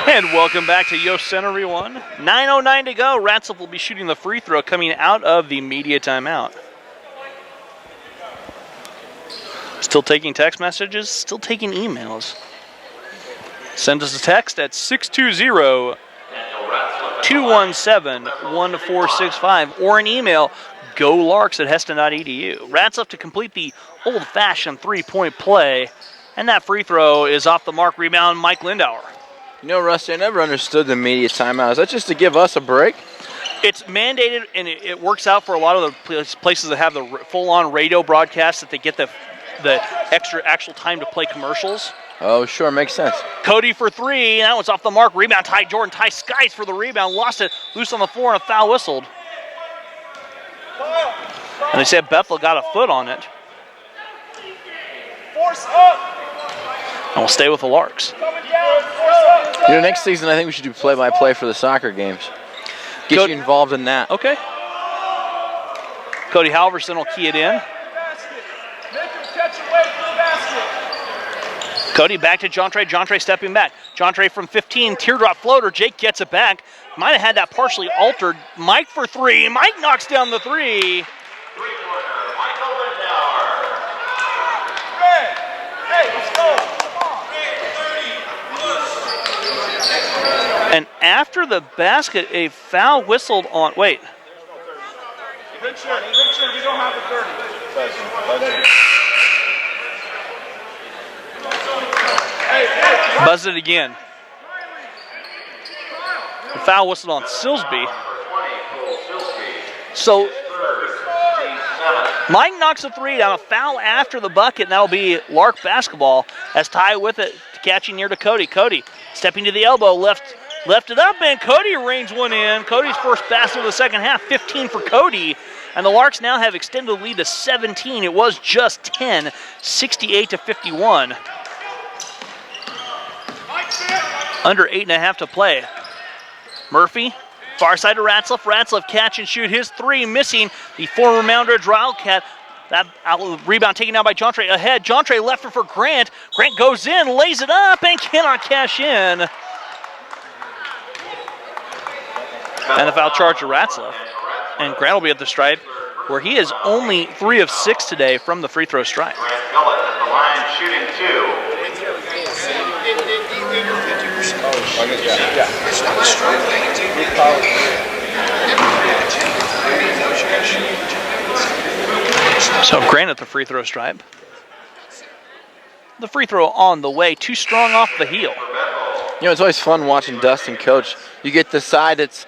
S1: And welcome back to Yost Center, everyone. 9:09 to go. Ratzliff will be shooting the free throw coming out of the media timeout. Still taking text messages, still taking emails. Send us a text at 620-217-1465 or an email, Go Larks at Heston.edu. Ratzlaff to complete the old-fashioned three-point play. And that free throw is off the mark. Rebound, Mike Lindauer.
S2: You know, Rusty, I never understood the immediate timeout. Is that just to give us a break?
S1: It's mandated, and it works out for a lot of the places that have the full-on radio broadcast that they get the extra actual time to play commercials.
S2: Oh, sure, makes sense.
S1: Cody for three, and that one's off the mark. Rebound, Ty Jordan. Ty Skies for the rebound. Lost it, loose on the floor, and a foul whistled. And they said Bethel got a foot on it.
S4: Force up.
S1: And we'll stay with the Larks.
S4: Coming down. Force up.
S2: You know, next season I think we should do play-by-play for the soccer games. Get you involved in that.
S1: Okay. Cody Halverson will key it in.
S4: Basket. Make him catch away from the basket.
S1: Cody back to Jontre. Jontre stepping back. Jontre from 15. Teardrop floater. Jake gets it back. Might have had that partially altered. Mike for three. Mike knocks down the three.
S3: Three-pointer, Michael Lindauer.
S4: Hey, let's go.
S1: And after the basket, a foul whistled on. Wait.
S4: Make sure we don't have the 30. Hey.
S1: Buzz it again. The foul whistled on Silsby. So Mike knocks a three down, a foul after the bucket, and that'll be Lark basketball as Ty with it, catching near to Cody. Cody stepping to the elbow, left it up, and Cody reins one in. Cody's first basket of the second half, 15 for Cody. And the Larks now have extended the lead to 17. It was just 10, 68-51. Under 8.5 to play. Murphy, far side to Ratzlaff. Ratzlaff catch and shoot his three, missing the former Moundridge Wildcat. That rebound taken out by Jontre ahead. Jontre left it for Grant. Grant goes in, lays it up, and cannot cash in. And the foul charge to Ratzlaff. And Grant will be at the stripe, where he is only 3 of 6 today from the free throw stripe.
S3: Grant Gullett at the line shooting 2.
S1: So Grant at the free throw stripe. The free throw on the way, too strong off the heel.
S2: You know, it's always fun watching Dustin coach. You get the side that's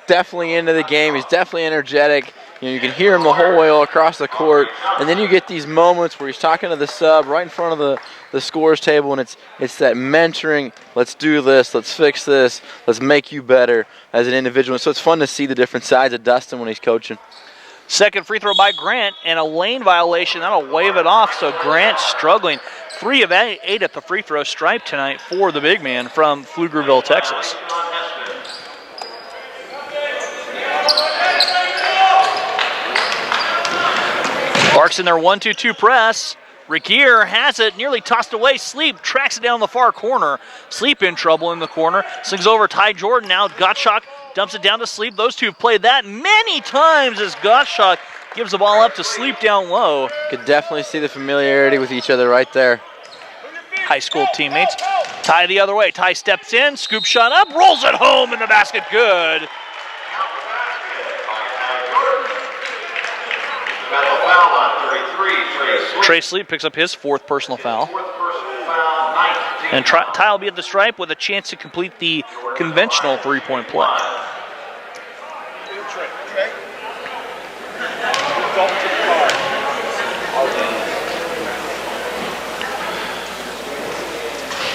S2: definitely into the game. He's definitely energetic. You know, you can hear him the whole way all across the court. And then you get these moments where he's talking to the sub right in front of the scores table, and it's that mentoring. Let's do this. Let's fix this. Let's make you better as an individual. So it's fun to see the different sides of Dustin when he's coaching.
S1: Second free throw by Grant, and a lane violation. That'll wave it off, so Grant struggling. 3 of 8 at the free throw stripe tonight for the big man from Pflugerville, Texas. Larks in their 1-2-2 press. Regier has it, nearly tossed away. Sleep tracks it down the far corner. Sleep in trouble in the corner. Slings over Ty Jordan now. Gottschalk dumps it down to Sleep. Those two have played that many times as Gottschalk gives the ball up to Sleep down low.
S2: Could definitely see the familiarity with each other right there.
S1: High school teammates. Ty the other way. Ty steps in, scoop shot up, rolls it home in the basket. Good.
S3: Bethel foul on 33,
S1: Trey Sleep picks up his 4th personal foul.
S3: 4th personal foul, 19.
S1: And Ty will be at the stripe with a chance to complete the conventional three-point play.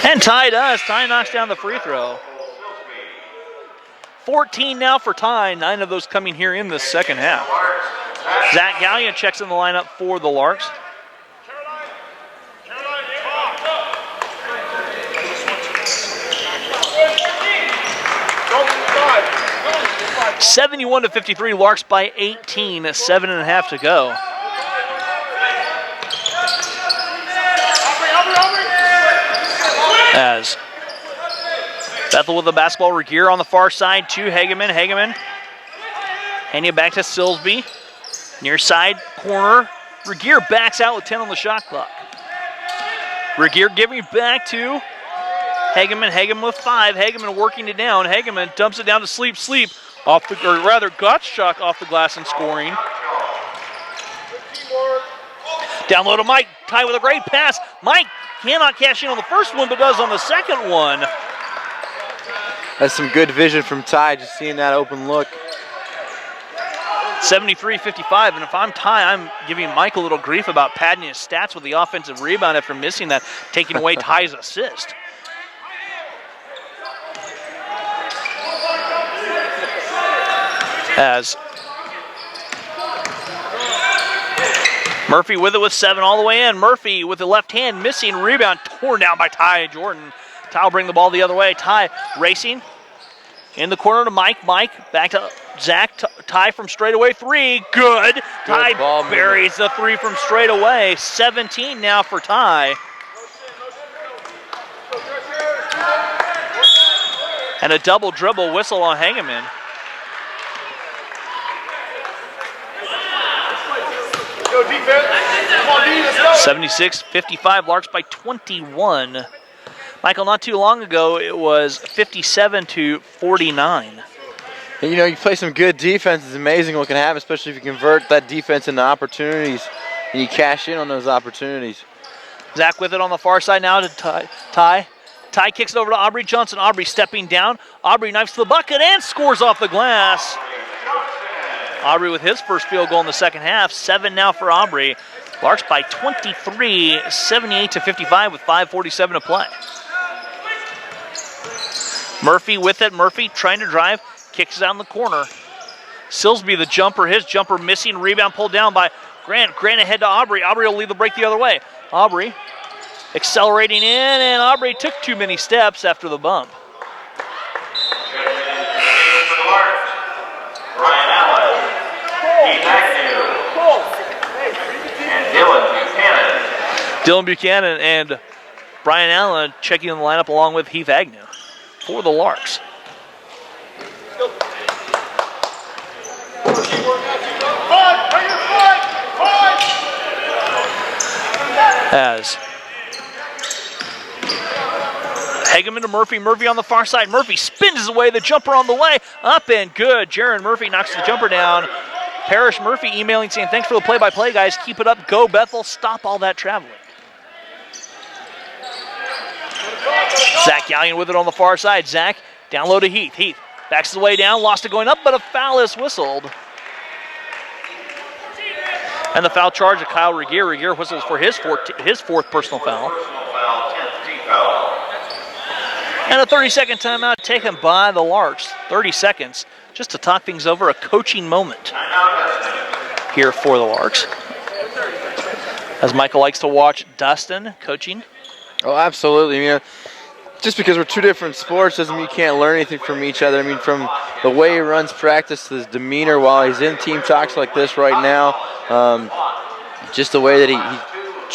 S1: And Ty does. Ty knocks down the free throw. 14 now for Ty, 9 of those coming here in the second half. Zach Gallion checks in the lineup for the Larks. 71-53, Larks by 18, 7.5 to go. As Bethel with the basketball, Regier on the far side to Hageman. Hageman handing it back to Silsby. Near side corner, Regier backs out with 10 on the shot clock. Regier giving it back to Hageman. Hageman with 5. Hageman working it down. Hageman dumps it down to Sleep. Sleep off the, or rather Gottschalk off the glass and scoring. Down low to Mike. Ty with a great pass. Mike cannot cash in on the first one, but does on the second one.
S2: That's some good vision from Ty, just seeing that open look.
S1: 73-55, and if I'm Ty, I'm giving Mike a little grief about padding his stats with the offensive rebound after missing that, taking away Ty's assist. As Murphy with it with 7 all the way in. Murphy with the left hand, missing rebound, torn down by Ty Jordan. Ty will bring the ball the other way. Ty racing in the corner to Mike. Mike back to Zach. Ty from straightaway 3. Good. Ty buries the 3 from straightaway. 17 now for Ty. And a double dribble whistle on Hageman.
S4: Go defense. Come on, D, let's go.
S1: 76-55, Larks by 21. Michael, not too long ago, it was 57-49.
S2: And you know, you play some good defense, it's amazing what can happen, especially if you convert that defense into opportunities and you cash in on those opportunities.
S1: Zach with it on the far side now to Ty. Ty kicks it over to Aubrey Johnson. Aubrey stepping down. Aubrey knifes to the bucket and scores off the glass. Aubrey with his first field goal in the second half. 7 now for Aubrey. Larks by 23, 78-55 with 5:47 to play. Murphy with it. Murphy trying to drive. Kicks it down the corner. Silsby the jumper. His jumper missing. Rebound pulled down by Grant. Grant ahead to Aubrey. Aubrey will lead the break the other way. Aubrey accelerating in, and Aubrey took too many steps after the bump.
S3: Brian Allen, Heath Agnew, and Dylan Buchanan.
S1: Dylan Buchanan and Brian Allen checking in the lineup along with Heath Agnew for the Larks. As Hageman to Murphy. Murphy on the far side. Murphy spins away the jumper on the way. Up and good. Jaron Murphy knocks the jumper down. Parrish Murphy emailing saying, thanks for the play-by-play, guys. Keep it up. Go, Bethel. Stop all that traveling. Zach Gallion with it on the far side. Zach down low to Heath. Heath backs the way down. Lost it going up, but a foul is whistled. And the foul charge of Kyle Regier. Regier whistles for his fourth personal foul.
S3: Personal foul, 10th team foul.
S1: And a 30-second timeout taken by the Larks. 30 seconds just to talk things over. A coaching moment here for the Larks. As Michael likes to watch Dustin coaching.
S2: Oh, absolutely. You know, just because we're two different sports doesn't mean you can't learn anything from each other. I mean, from the way he runs practice to his demeanor while he's in team talks like this right now, just the way that he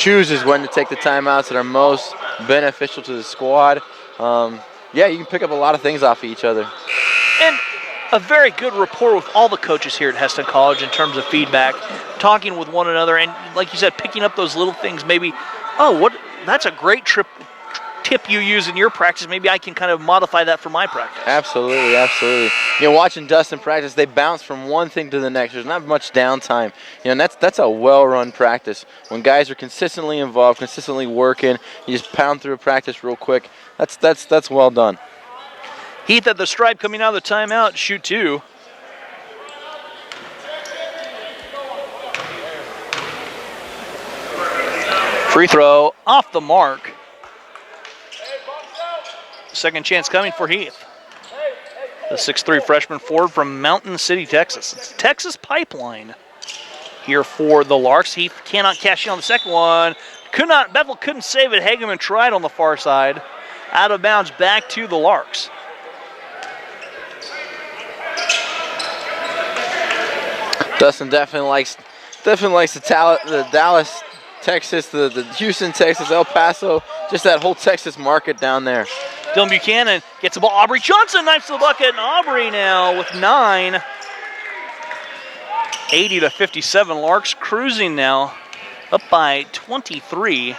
S2: chooses when to take the timeouts that are most beneficial to the squad. Yeah, you can pick up a lot of things off of each other.
S1: And a very good rapport with all the coaches here at Hesston College in terms of feedback, talking with one another, and like you said, picking up those little things. Maybe, that's a great tip you use in your practice. Maybe I can kind of modify that for my practice.
S2: Absolutely, absolutely. You know, watching Dustin practice, they bounce from one thing to the next. There's not much downtime. You know, and that's a well-run practice. When guys are consistently involved, consistently working, you just pound through a practice real quick. That's well done.
S1: Heath at the stripe coming out of the timeout. Shoot 2. Free throw off the mark. Second chance coming for Heath. The 6'3 freshman forward from Mountain City, Texas. It's Texas Pipeline here for the Larks. Heath cannot cash in on the second one. Bethel couldn't save it. Hageman tried on the far side. Out of bounds, back to the Larks.
S2: Dustin definitely likes the Dallas, Texas, the Houston, Texas, El Paso, just that whole Texas market down there.
S1: Dylan Buchanan gets the ball. Aubrey Johnson knifes the bucket, and Aubrey now with 9. 80-57. Larks cruising now, up by 23.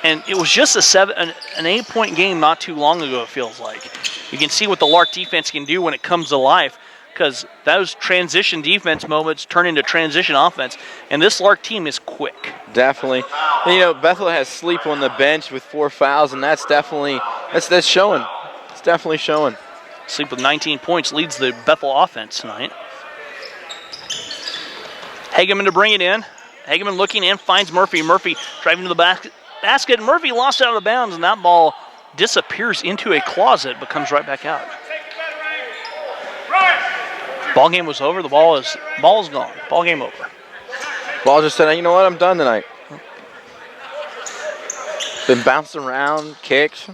S1: And it was just an 8-point game not too long ago, it feels like. You can see what the Lark defense can do when it comes to life. because those transition defense moments turn into transition offense, and this Lark team is quick.
S2: Definitely. And, you know, Bethel has sleep on the bench with 4 fouls, and that's definitely that's showing. It's definitely showing.
S1: Sleep with 19 points leads the Bethel offense tonight. Hageman to bring it in. Hageman looking in, finds Murphy. Murphy driving to the basket. Murphy lost out of bounds, and that ball disappears into a closet but comes right back out. Ball game was over. The ball is gone. Ball game over.
S2: Ball just said, you know what, I'm done tonight. Been bouncing around, kicks.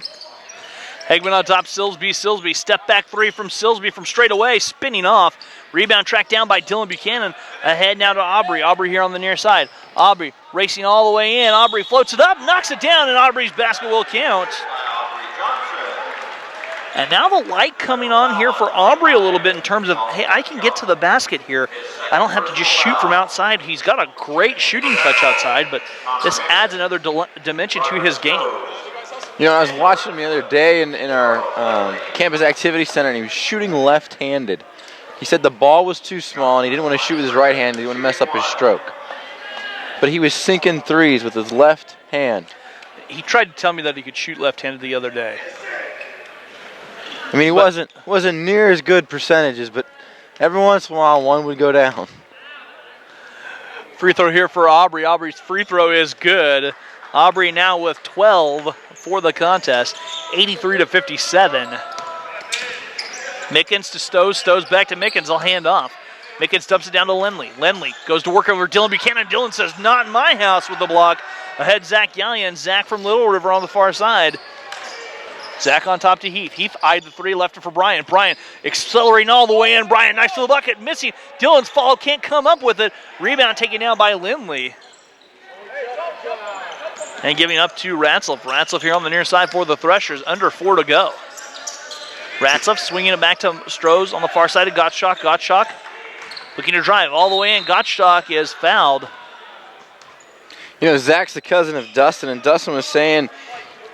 S1: Hageman on top, Silsby. Silsby, step back three from Silsby from straight away, spinning off. Rebound tracked down by Dylan Buchanan. Ahead now to Aubrey. Aubrey here on the near side. Aubrey racing all the way in. Aubrey floats it up, knocks it down, and Aubrey's basket will count. And now the light coming on here for Aubrey a little bit in terms of, hey, I can get to the basket here. I don't have to just shoot from outside. He's got a great shooting touch outside, but this adds another dimension to his game.
S2: You know, I was watching him the other day in our campus activity center, and he was shooting left-handed. He said the ball was too small, and he didn't want to shoot with his right hand. He didn't want to mess up his stroke. But he was sinking threes with his left hand.
S1: He tried to tell me that he could shoot left-handed the other day.
S2: I mean, he wasn't near as good percentages, but every once in a while, one would go down.
S1: Free throw here for Aubrey. Aubrey's free throw is good. Aubrey now with 12 for the contest, 83-57. Mickens to Stowe. Stowe's back to Mickens. I'll hand off. Mickens dumps it down to Lindley. Lindley goes to work over Dylan Buchanan. Dylan says, not in my house with the block. Ahead, Zach Gallion. Zach from Little River on the far side. Zach on top to Heath. Heath eyed the three, left it for Bryant. Bryant accelerating all the way in. Bryant nice to the bucket, missing. Dylan's fall, can't come up with it. Rebound taken down by Lindley. And giving up to Ratzlaff. Ratzlaff here on the near side for the Threshers. Under 4 to go. Ratzlaff swinging it back to Strohs on the far side of Gottschalk. Gottschalk looking to drive all the way in. Gottschalk is fouled.
S2: You know, Zach's the cousin of Dustin, and Dustin was saying,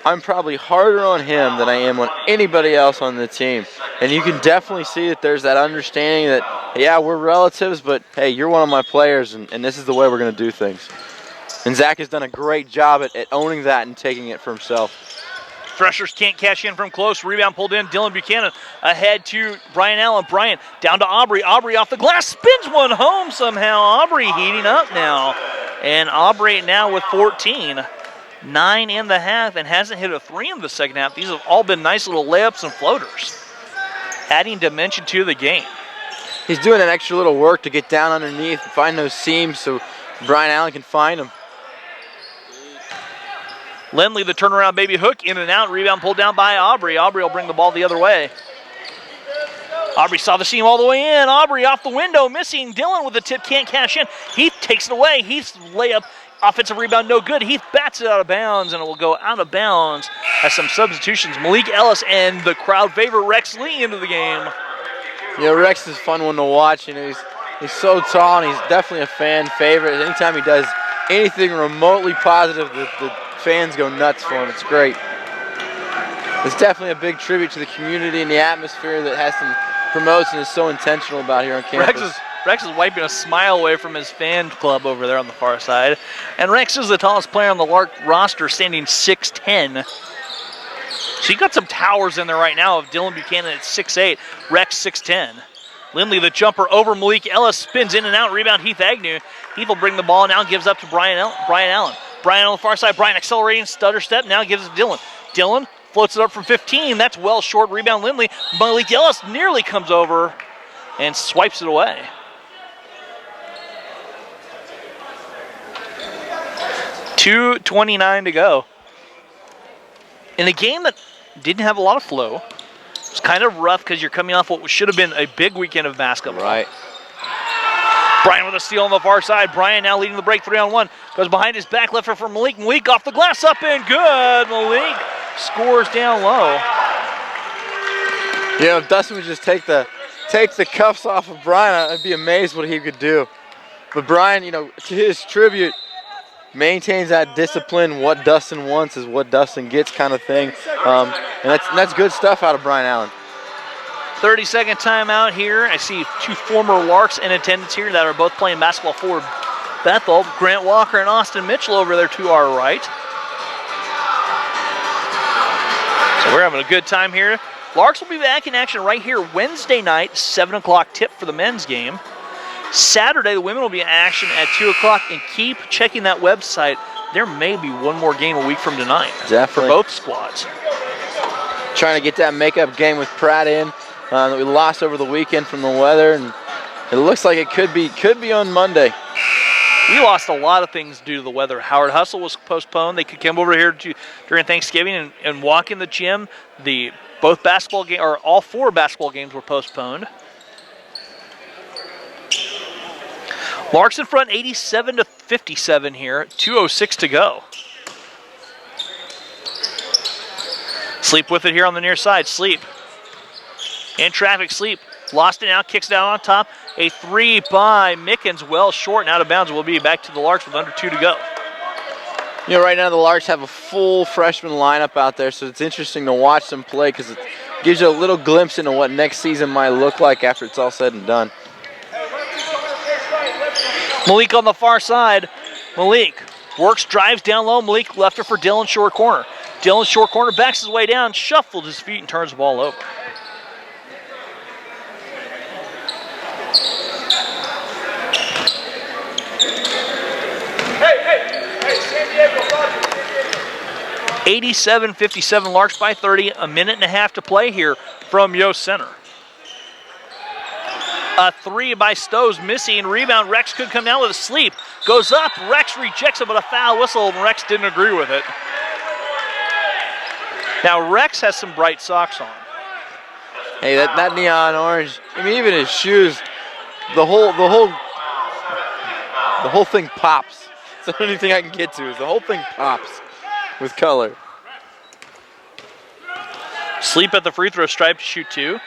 S2: I'm probably harder on him than I am on anybody else on the team. And you can definitely see that there's that understanding that, yeah, we're relatives, but, hey, you're one of my players, and this is the way we're going to do things. And Zach has done a great job at owning that and taking it for himself.
S1: Threshers can't cash in from close. Rebound pulled in. Dylan Buchanan ahead to Brian Allen. Bryant down to Aubrey. Aubrey off the glass. Spins one home somehow. Aubrey heating up now. And Aubrey now with 14. 9 in the half and hasn't hit a 3 in the second half. These have all been nice little layups and floaters. Adding dimension to the game.
S2: He's doing that extra little work to get down underneath and find those seams so Brian Allen can find them.
S1: Lindley, the turnaround baby hook, in and out. Rebound pulled down by Aubrey. Aubrey will bring the ball the other way. Aubrey saw the seam all the way in. Aubrey off the window, missing. Dylan with the tip, can't cash in. Heath takes it away. Heath's layup, offensive rebound, no good. Heath bats it out of bounds, and it will go out of bounds as some substitutions. Malik Ellis and the crowd favorite Rex Lee into the game.
S2: You know, Rex is a fun one to watch. You know, he's so tall, and he's definitely a fan favorite. Anytime he does anything remotely positive, the fans go nuts for him. It's great. It's definitely a big tribute to the community and the atmosphere that Heston promotes and is so intentional about here on campus.
S1: Rex is wiping a smile away from his fan club over there on the far side. And Rex is the tallest player on the Lark roster, standing 6'10". So you got some towers in there right now of Dylan Buchanan at 6'8", Rex 6'10". Lindley, the jumper over Malik Ellis, spins in and out, rebound Heath Agnew. Heath will bring the ball now, gives up to Brian Allen. Brian on the far side, Brian accelerating, stutter step, now gives it to Dylan. Dylan floats it up from 15, that's well short, rebound Lindley. Malik Ellis nearly comes over and swipes it away. .229 to go. In a game that didn't have a lot of flow, it's kind of rough because you're coming off what should have been a big weekend of basketball.
S2: Right.
S1: Brian with a steal on the far side. Brian now leading the break 3-on-1. Goes behind his back, left for Malik. Malik off the glass, up and good. Malik scores down low.
S2: You know, if Dustin would just take the cuffs off of Brian, I'd be amazed what he could do. But Brian, you know, to his tribute, maintains that discipline. What Dustin wants is what Dustin gets kind of thing. And that's good stuff out of Brian Allen.
S1: 30-second timeout here. I see two former Larks in attendance here that are both playing basketball for Bethel. Grant Walker and Austin Mitchell over there to our right. So we're having a good time here. Larks will be back in action right here Wednesday night, 7 o'clock tip for the men's game. Saturday, the women will be in action at 2 o'clock, and keep checking that website. There may be one more game a week from tonight.
S2: Definitely.
S1: For both squads.
S2: Trying to get that makeup game with Pratt in that we lost over the weekend from the weather, and it looks like it could be on Monday.
S1: We lost a lot of things due to the weather. Howard Hustle was postponed. They could come over here during Thanksgiving and walk in the gym. Both basketball games, or all 4 basketball games, were postponed. Larks in front, 87-57 here. 2:06 to go. Sleep with it here on the near side. Sleep. In traffic, Sleep. Lost it now, kicks it out on top. A 3 by Mickens, well short and out of bounds. We'll be back to the Larks with under 2 to go.
S2: You know, right now the Larks have a full freshman lineup out there, so it's interesting to watch them play because it gives you a little glimpse into what next season might look like after it's all said and done.
S1: Malik on the far side. Malik works, drives down low. Malik left it for Dylan short corner. Dylan short corner backs his way down, shuffled his feet, and turns the ball over.
S4: Hey, San Diego, Roger, San Diego.
S1: 87-57, Larks by 30. A minute and a half to play here from Yost Center. A 3 by Stowe's missing. Rebound. Rex could come down with a sleep. Goes up. Rex rejects it, but a foul whistle, and Rex didn't agree with it. Now Rex has some bright socks on.
S2: Hey, that neon orange. I mean, even his shoes. The whole thing pops. That's the only thing I can get to is the whole thing pops with color.
S1: Sleep at the free throw stripe to shoot 2.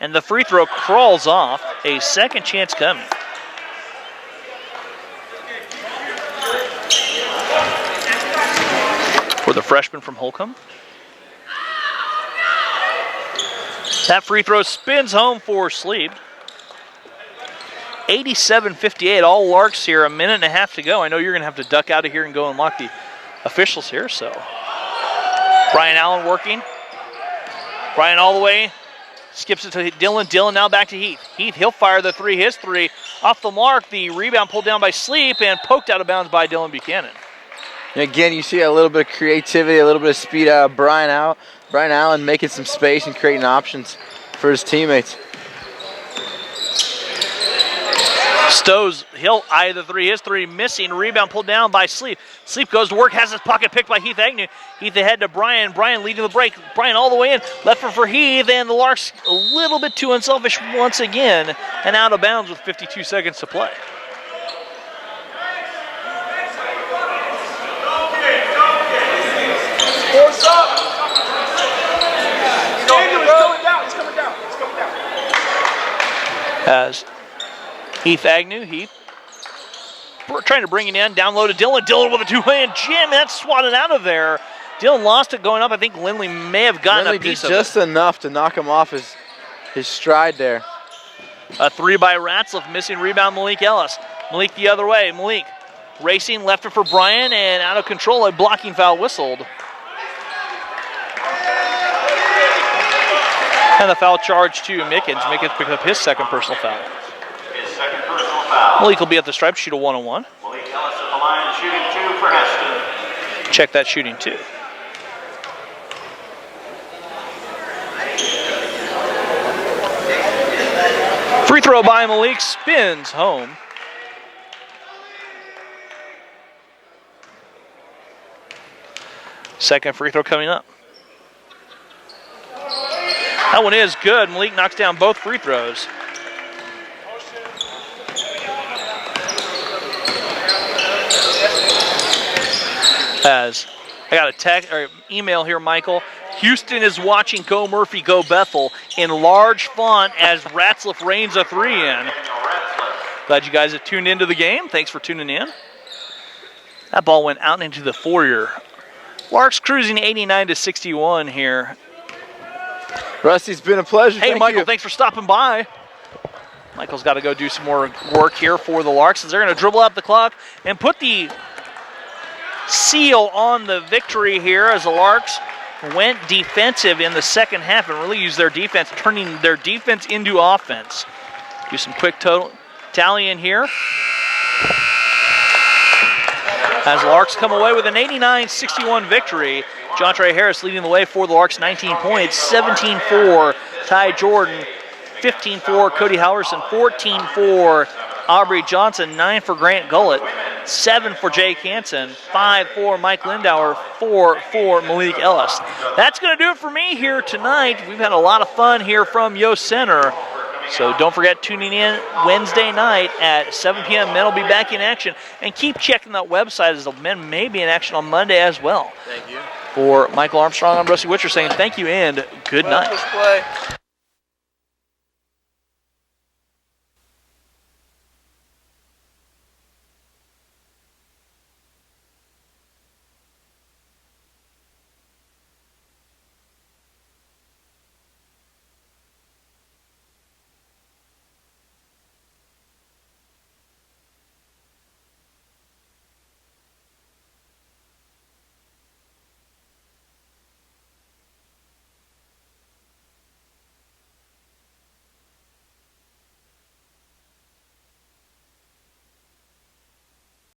S1: And the free throw crawls off. A second chance coming. For the freshman from Holcomb. That free throw spins home for Sleep. 87-58, all Larks here, a minute and a half to go. I know you're going to have to duck out of here and go and lock the officials here, so. Brian Allen working. Brian all the way. Skips it to Dylan. Dylan now back to Heath. Heath, he'll fire the 3. His 3 off the mark. The rebound pulled down by Sleep and poked out of bounds by Dylan Buchanan.
S2: And again, you see a little bit of creativity, a little bit of speed out of Brian Allen making some space and creating options for his teammates.
S1: Stowe's, he'll eye the 3. His 3 missing. Rebound pulled down by Sleep. Sleep goes to work, has his pocket picked by Heath Agnew. Heath ahead to Brian. Brian leading the break. Brian all the way in. Left for Heath, and the Larks a little bit too unselfish once again and out of bounds with 52 seconds to play.
S4: Force up. He's coming down. He's coming down. He's coming down.
S1: As Heath Agnew, Heath trying to bring it in, down low to Dylan. Dylan with a 2-hand jam, that's swatted out of there. Dylan lost it going up. I think Lindley may have gotten a piece of it.
S2: Just enough to knock him off his stride there.
S1: A 3 by Ratzliff, missing rebound Malik Ellis. Malik the other way. Malik racing, left it for Brian, and out of control, a blocking foul whistled. And the foul charge to Mickens. Mickens picked up his second personal foul.
S3: His second personal foul.
S1: Malik will be at the stripe, shoot a 1-on-1.
S3: Malik Ellis at the line, shooting 2 for Heston.
S1: Check that shooting 2. Free throw by Malik, spins home. Second free throw coming up. That one is good. Malik knocks down both free throws. As I got a text or email here, Michael. Houston is watching Go Murphy, Go Bethel in large font as Ratzliff rains a 3 in. Glad you guys have tuned into the game. Thanks for tuning in. That ball went out into the foyer. Larks cruising 89-61 here.
S2: Rusty, it's been a pleasure.
S1: Hey,
S2: Thank
S1: Michael,
S2: you.
S1: thanks for stopping by. Michael's got to go do some more work here for the Larks as they're going to dribble out the clock and put the seal on the victory here as the Larks went defensive in the second half and really used their defense, turning their defense into offense. Do some quick total tally in here. As the Larks come away with an 89-61 victory. John Trey Harris leading the way for the Larks, 19 points, 17-4 Ty Jordan, 15-4 Cody Halverson, 14-4 Aubrey Johnson, 9 for Grant Gullett, 7 for Jay Canson, 5 for Mike Lindauer, 4 for Malik Ellis. That's going to do it for me here tonight. We've had a lot of fun here from Yost Center. So don't forget tuning in Wednesday night at 7 p.m. Men will be back in action. And keep checking that website as the men may be in action on Monday as well.
S2: Thank you.
S1: For Michael Armstrong, I'm Rusty Witcher saying thank you and good night.